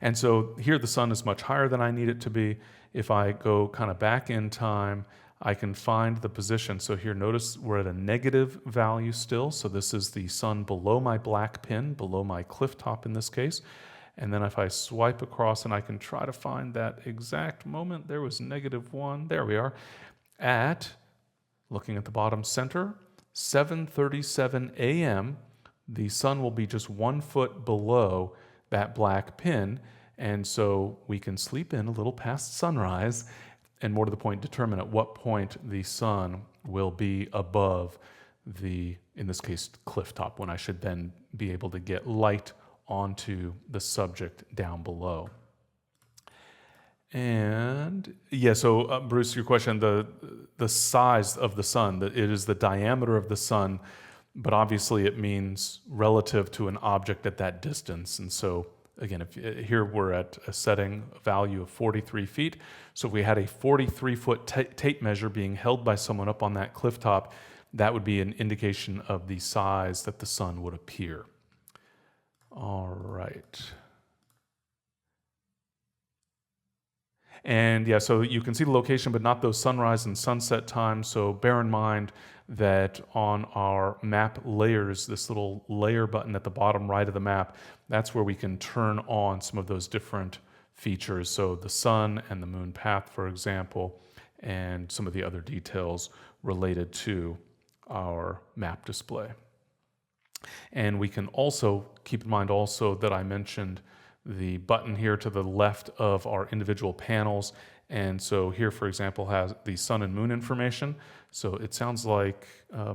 S1: And so here the sun is much higher than I need it to be. If I go kind of back in time, I can find the position. So here, notice we're at a negative value still. So this is the sun below my black pin, below my cliff top in this case. And then if I swipe across, and I can try to find that exact moment, there was -1. There we are. Looking at the bottom center, 7:37 a.m., the sun will be just 1 foot below that black pin, and so we can sleep in a little past sunrise, and more to the point, determine at what point the sun will be above the, in this case, cliff top, when I should then be able to get light onto the subject down below. And yeah, so Bruce, your question, the size of the sun, it is the diameter of the sun, but obviously it means relative to an object at that distance. And so again, here we're at a setting value of 43 feet. So if we had a 43-foot tape measure being held by someone up on that cliff top, that would be an indication of the size that the sun would appear. All right. And yeah, so you can see the location, but not those sunrise and sunset times. So bear in mind that on our map layers, this little layer button at the bottom right of the map, that's where we can turn on some of those different features. So the sun and the moon path, for example, and some of the other details related to our map display. And we can also keep in mind also that I mentioned the button here to the left of our individual panels. And so here, for example, has the sun and moon information. So it sounds like,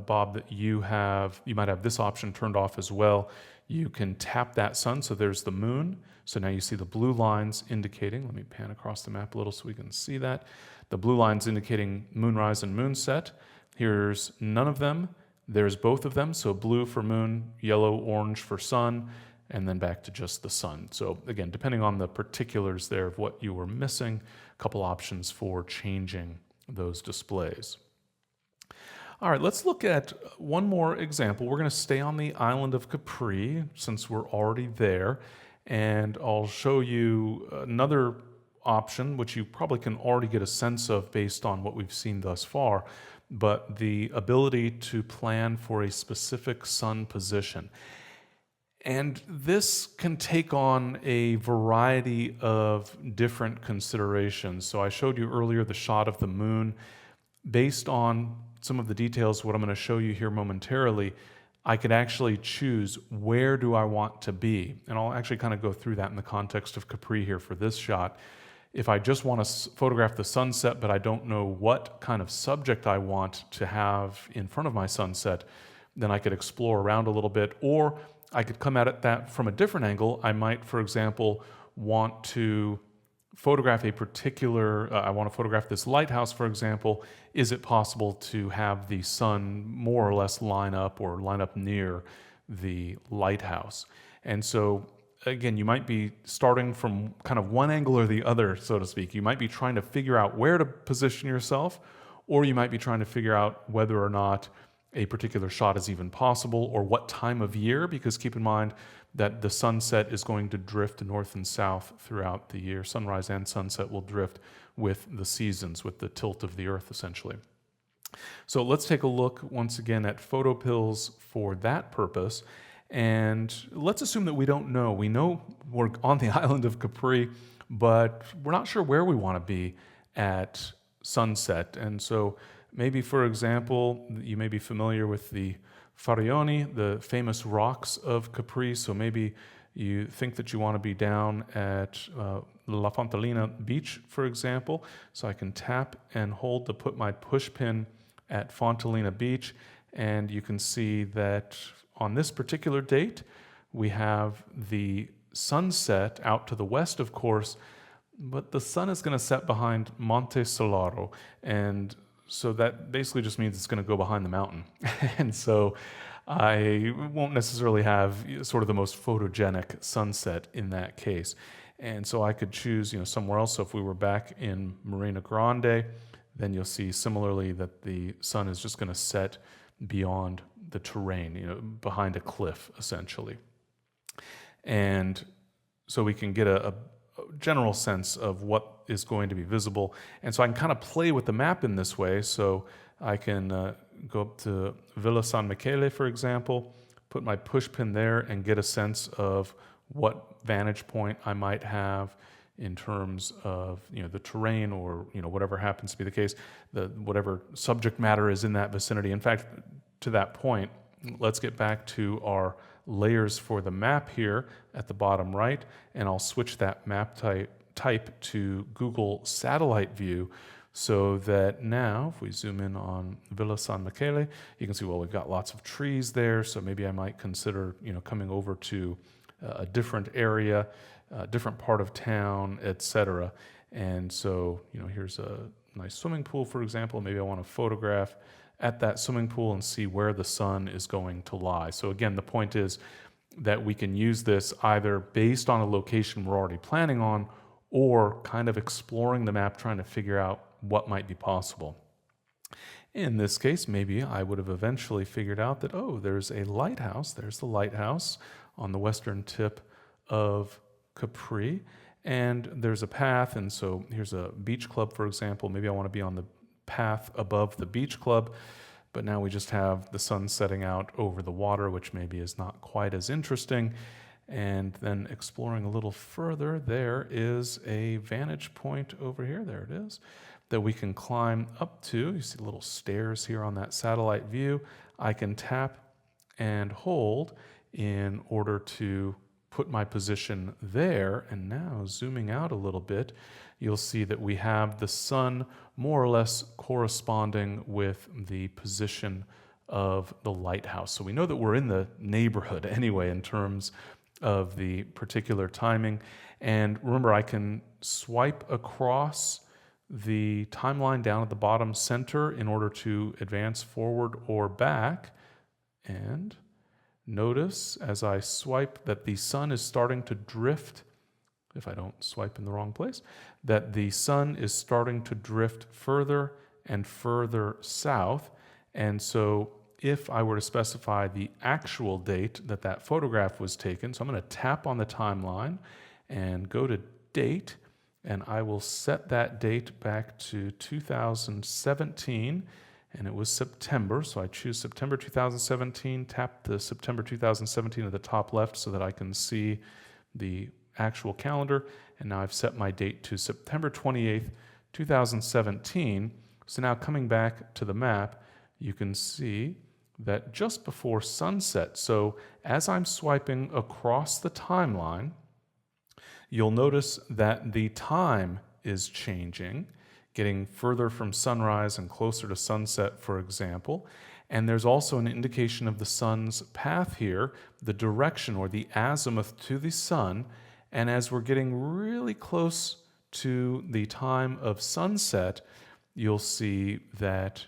S1: Bob, that you might have this option turned off as well. You can tap that sun, so there's the moon. So now you see the blue lines indicating, let me pan across the map a little so we can see that. The blue lines indicating moonrise and moonset. Here's none of them. There's both of them, so blue for moon, yellow, orange for sun. and then back to just the sun. So again, depending on the particulars there of what you were missing, a couple options for changing those displays. All right, let's look at one more example. We're going to stay on the island of Capri since we're already there, and I'll show you another option, which you probably can already get a sense of based on what we've seen thus far, but the ability to plan for a specific sun position. And this can take on a variety of different considerations. So I showed you earlier the shot of the moon. Based on some of the details, what I'm going to show you here momentarily, I could actually choose where do I want to be. And I'll actually kind of go through that in the context of Capri here for this shot. If I just want to photograph the sunset, but I don't know what kind of subject I want to have in front of my sunset, then I could explore around a little bit, or I could come at that from a different angle. I might, for example, want to photograph a particular, I want to photograph this lighthouse, for example. Is it possible to have the sun more or less line up near the lighthouse? And so, again, you might be starting from kind of one angle or the other, so to speak. You might be trying to figure out where to position yourself, or you might be trying to figure out whether or not a particular shot is even possible, or what time of year, because keep in mind that the sunset is going to drift north and south throughout the year. Sunrise and sunset will drift with the seasons, with the tilt of the earth, essentially. So let's take a look once again at PhotoPills for that purpose. And let's assume that we don't know. We know we're on the island of Capri, but we're not sure where we want to be at sunset. And so maybe, for example, you may be familiar with the Farioni, the famous rocks of Capri. So maybe you think that you want to be down at La Fontellina Beach, for example. So I can tap and hold to put my push pin at Fontellina Beach, and you can see that on this particular date, we have the sunset out to the west, of course, but the sun is going to set behind Monte Solaro, and so that basically just means it's going to go behind the mountain. And so I won't necessarily have sort of the most photogenic sunset in that case. And so I could choose, somewhere else. So if we were back in Marina Grande, then you'll see similarly that the sun is just going to set beyond the terrain, behind a cliff, essentially. And so we can get a general sense of what is going to be visible. And so I can kind of play with the map in this way. So I can go up to Villa San Michele, for example, put my push pin there and get a sense of what vantage point I might have in terms of the terrain, or whatever happens to be the case, whatever subject matter is in that vicinity. In fact, to that point, let's get back to our layers for the map here at the bottom right, and I'll switch that map type to Google Satellite View, so that now if we zoom in on Villa San Michele, you can see, well, we've got lots of trees there, so maybe I might consider coming over to a different area, a different part of town, etc. And so here's a nice swimming pool, for example. Maybe I want to photograph at that swimming pool and see where the sun is going to lie. So again, the point is that we can use this either based on a location we're already planning on, or kind of exploring the map, trying to figure out what might be possible. In this case, maybe I would have eventually figured out that, there's a lighthouse. There's the lighthouse on the western tip of Capri, and there's a path, and so here's a beach club, for example. Maybe I want to be on the path above the beach club, but now we just have the sun setting out over the water, which maybe is not quite as interesting. And then exploring a little further, there is a vantage point over here, there it is, that we can climb up to. You see little stairs here on that satellite view. I can tap and hold in order to put my position there. And now zooming out a little bit, you'll see that we have the sun more or less corresponding with the position of the lighthouse. So we know that we're in the neighborhood anyway in terms of the particular timing. And remember, I can swipe across the timeline down at the bottom center in order to advance forward or back. And notice as I swipe that the sun is starting to drift, if I don't swipe in the wrong place, that the sun is starting to drift further and further south. And so if I were to specify the actual date that that photograph was taken, so I'm going to tap on the timeline and go to date, and I will set that date back to 2017, and it was September, so I choose September 2017, tap the September 2017 at the top left so that I can see the actual calendar, and now I've set my date to September 28th, 2017. So now coming back to the map, you can see that just before sunset, so as I'm swiping across the timeline, you'll notice that the time is changing, getting further from sunrise and closer to sunset, for example. And there's also an indication of the sun's path here, the direction or the azimuth to the sun. And as we're getting really close to the time of sunset, you'll see that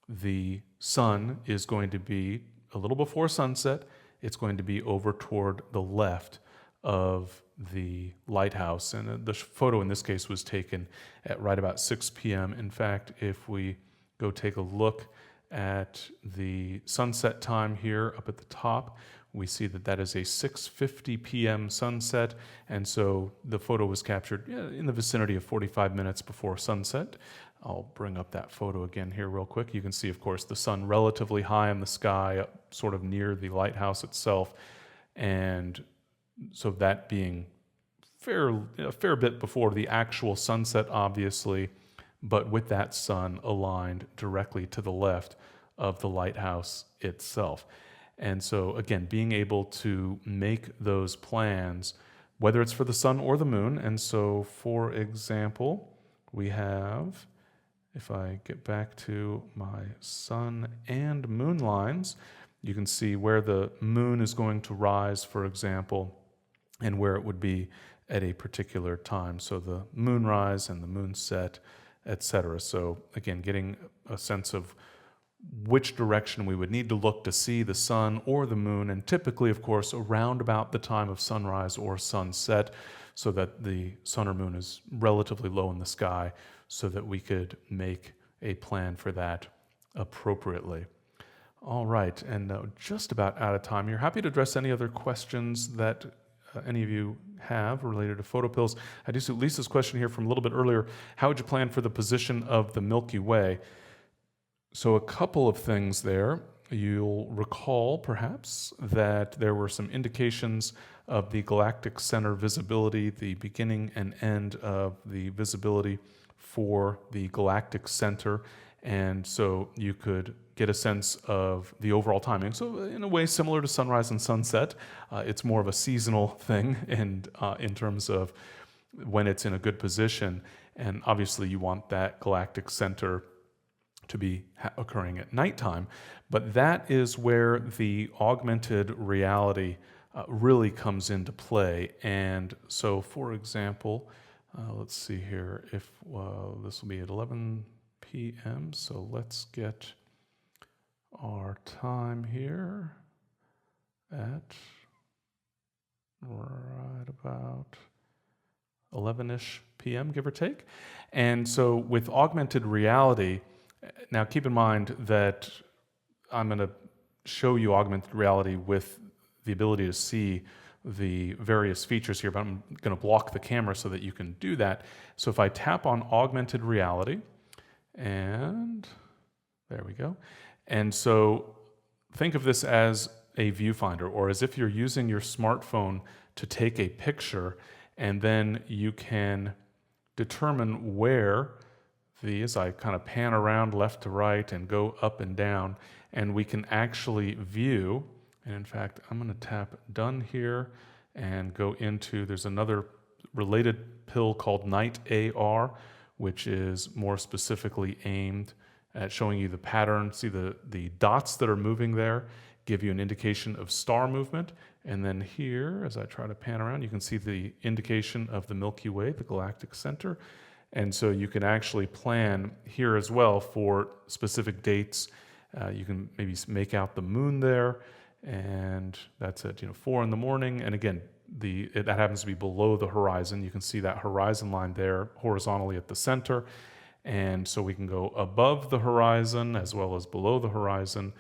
S1: the sun is going to be a little before sunset. It's going to be over toward the left of the lighthouse. And the photo in this case was taken at right about 6 p.m. In fact, if we go take a look at the sunset time here up at the top, we see that that is a 6:50 p.m. sunset, and so the photo was captured in the vicinity of 45 minutes before sunset. I'll bring up that photo again here real quick. You can see, of course, the sun relatively high in the sky, sort of near the lighthouse itself, and so that being a fair bit before the actual sunset, obviously, but with that sun aligned directly to the left of the lighthouse itself. And so, again, being able to make those plans, whether it's for the sun or the moon. And so, for example, we have, if I get back to my sun and moon lines, you can see where the moon is going to rise, for example, and where it would be at a particular time. So the moonrise and the moonset, etc. So again, getting a sense of which direction we would need to look to see the sun or the moon, and typically, of course, around about the time of sunrise or sunset, so that the sun or moon is relatively low in the sky, so that we could make a plan for that appropriately. All right, and just about out of time here. Happy to address any other questions that any of you have related to PhotoPills. I do see Lisa's question here from a little bit earlier. How would you plan for the position of the Milky Way? So a couple of things there. You'll recall, perhaps, that there were some indications of the galactic center visibility, the beginning and end of the visibility for the galactic center. And so you could get a sense of the overall timing. So in a way similar to sunrise and sunset, it's more of a seasonal thing and in terms of when it's in a good position. And obviously you want that galactic center to be occurring at nighttime. But that is where the augmented reality really comes into play. And so, for example, let's see here, if this will be at 11 p.m., so let's get our time here at right about 11-ish p.m., give or take. And so with augmented reality, now keep in mind that I'm going to show you augmented reality with the ability to see the various features here, but I'm going to block the camera so that you can do that. So if I tap on augmented reality, and there we go. And so think of this as a viewfinder, or as if you're using your smartphone to take a picture, and then you can determine where as I kind of pan around left to right and go up and down, and we can actually view, and in fact, I'm going to tap done here and go into, there's another related pill called Night AR, which is more specifically aimed at showing you the pattern. See the dots that are moving there give you an indication of star movement. And then here, as I try to pan around, you can see the indication of the Milky Way, the galactic center. And so you can actually plan here as well for specific dates. You can maybe make out the moon there and that's at 4 in the morning. And again, that happens to be below the horizon. You can see that horizon line there horizontally at the center. And so we can go above the horizon as well as below the horizon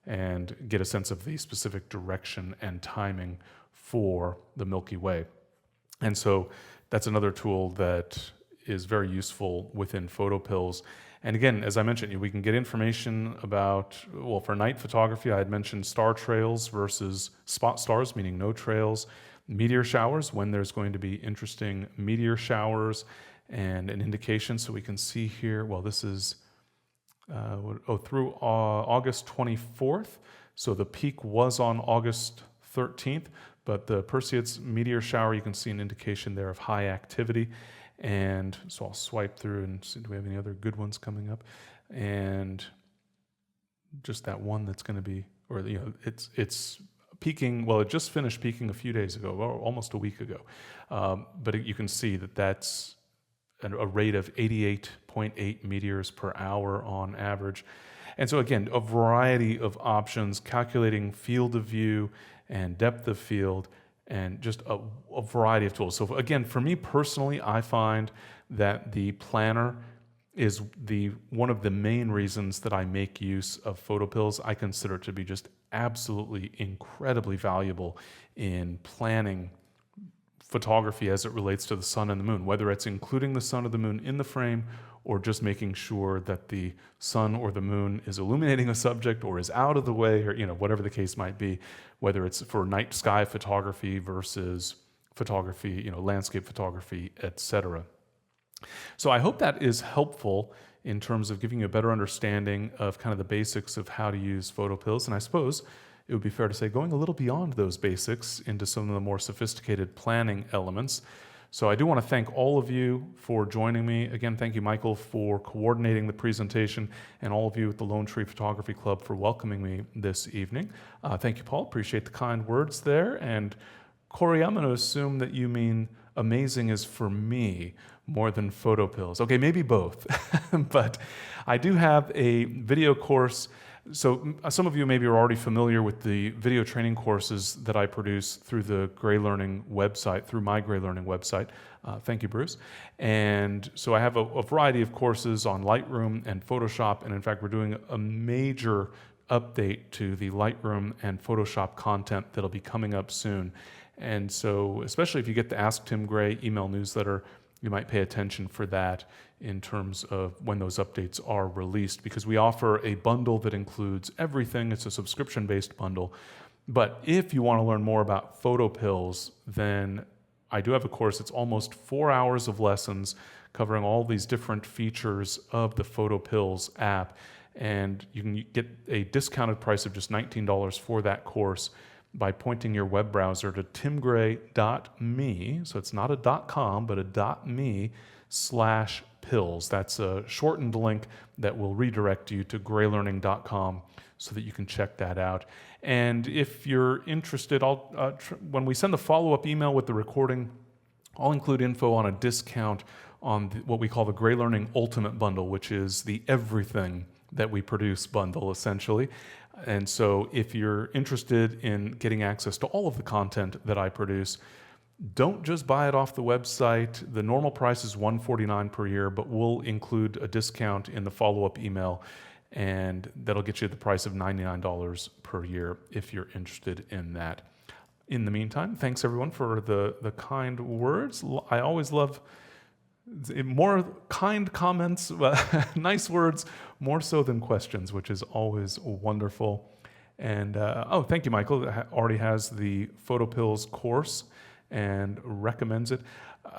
S1: and get a sense of the specific direction and timing for the Milky Way. And so that's another tool that is very useful within PhotoPills. And again, as I mentioned, we can get information about, well, for night photography, I had mentioned star trails versus spot stars, meaning no trails, meteor showers, when there's going to be interesting meteor showers, and an indication. So we can see here, well, this is through August 24th. So the peak was on August 13th, but the Perseids meteor shower, you can see an indication there of high activity. And so I'll swipe through and see, do we have any other good ones coming up? And just that one that's going to be, or it's peaking. Well, it just finished peaking a few days ago, or almost a week ago. But you can see that that's a rate of 88.8 meteors per hour on average. And so again, a variety of options, calculating field of view and depth of field, and just a variety of tools. So again, for me personally, I find that the planner is one of the main reasons that I make use of PhotoPills. I consider it to be just absolutely incredibly valuable in planning photography as it relates to the sun and the moon, whether it's including the sun or the moon in the frame or just making sure that the sun or the moon is illuminating a subject or is out of the way, or whatever the case might be, whether it's for night sky photography versus photography, landscape photography, etc. So I hope that is helpful in terms of giving you a better understanding of kind of the basics of how to use PhotoPills. And I suppose it would be fair to say going a little beyond those basics into some of the more sophisticated planning elements. So I do want to thank all of you for joining me. Again, thank you, Michael, for coordinating the presentation, and all of you at the Lone Tree Photography Club for welcoming me this evening. Thank you, Paul. Appreciate the kind words there. And Corey, I'm going to assume that you mean amazing is for me more than PhotoPills. Okay, maybe both. But I do have a video course. So some of you maybe are already familiar with the video training courses that I produce through the Gray Learning website, through my Gray Learning website. Thank you, Bruce. And so I have a variety of courses on Lightroom and Photoshop. And in fact, we're doing a major update to the Lightroom and Photoshop content that'll be coming up soon. And so especially if you get the Ask Tim Gray email newsletter, you might pay attention for that in terms of when those updates are released, because we offer a bundle that includes everything. It's a subscription-based bundle. But if you want to learn more about PhotoPills, then I do have a course. It's almost 4 hours of lessons covering all these different features of the PhotoPills app. And you can get a discounted price of just $19 for that course by pointing your web browser to timgray.me. So it's not a .com, but a .me/pills. That's a shortened link that will redirect you to graylearning.com so that you can check that out. And if you're interested, when we send the follow-up email with the recording, I'll include info on a discount on what we call the Gray Learning Ultimate Bundle, which is the everything that we produce bundle, essentially. And so if you're interested in getting access to all of the content that I produce, don't just buy it off the website. The normal price is $149 per year, but we'll include a discount in the follow-up email, and that'll get you the price of $99 per year if you're interested in that. In the meantime, thanks everyone for the kind words. I always love more kind comments, nice words, more so than questions, which is always wonderful. And thank you, Michael. That already has the PhotoPills course and recommends it.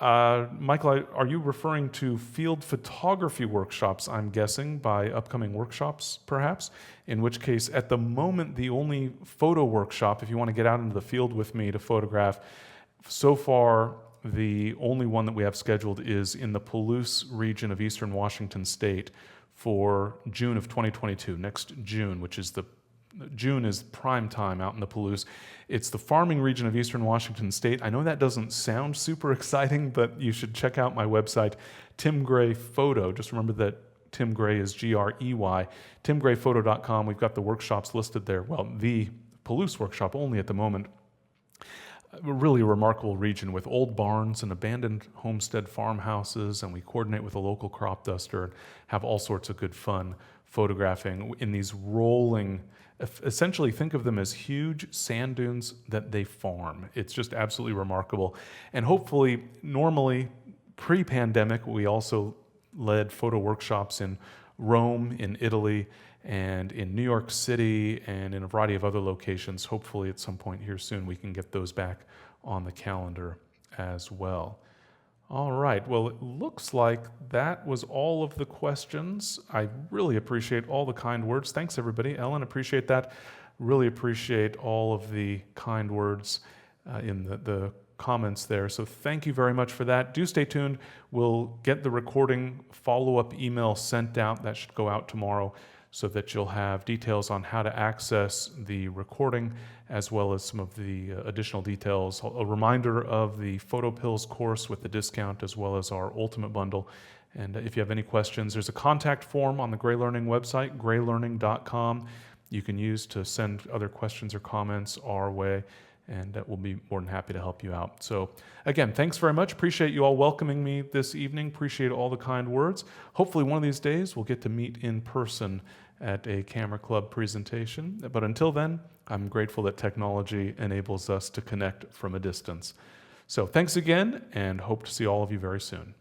S1: Michael, are you referring to field photography workshops, I'm guessing, by upcoming workshops, perhaps? In which case, at the moment, the only photo workshop, if you want to get out into the field with me to photograph, so far, the only one that we have scheduled is in the Palouse region of eastern Washington state for June of 2022, next June, which is June is prime time out in the Palouse. It's the farming region of eastern Washington state. I know that doesn't sound super exciting, but you should check out my website, Tim Gray Photo. Just remember that Tim Gray is Grey, timgrayphoto.com. We've got the workshops listed there. Well, the Palouse workshop only at the moment. A really remarkable region with old barns and abandoned homestead farmhouses, and we coordinate with a local crop duster and have all sorts of good fun photographing in these rolling, essentially think of them as huge sand dunes that they farm. It's just absolutely remarkable. And hopefully, normally, pre-pandemic, we also led photo workshops in Rome, in Italy, and in New York City, and in a variety of other locations. Hopefully at some point here soon we can get those back on the calendar as well. All right, well, it looks like that was all of the questions. I really appreciate all the kind words. Thanks, everybody. Ellen, appreciate that. Really appreciate all of the kind words in the comments there. So thank you very much for that. Do stay tuned. We'll get the recording follow-up email sent out. That should go out tomorrow, so that you'll have details on how to access the recording, as well as some of the additional details. A reminder of the PhotoPills course with the discount, as well as our Ultimate Bundle. And if you have any questions, there's a contact form on the Gray Learning website, graylearning.com. You can use to send other questions or comments our way, and we'll be more than happy to help you out. So again, thanks very much. Appreciate you all welcoming me this evening. Appreciate all the kind words. Hopefully one of these days we'll get to meet in person at a Camera Club presentation. But until then, I'm grateful that technology enables us to connect from a distance. So thanks again, and hope to see all of you very soon.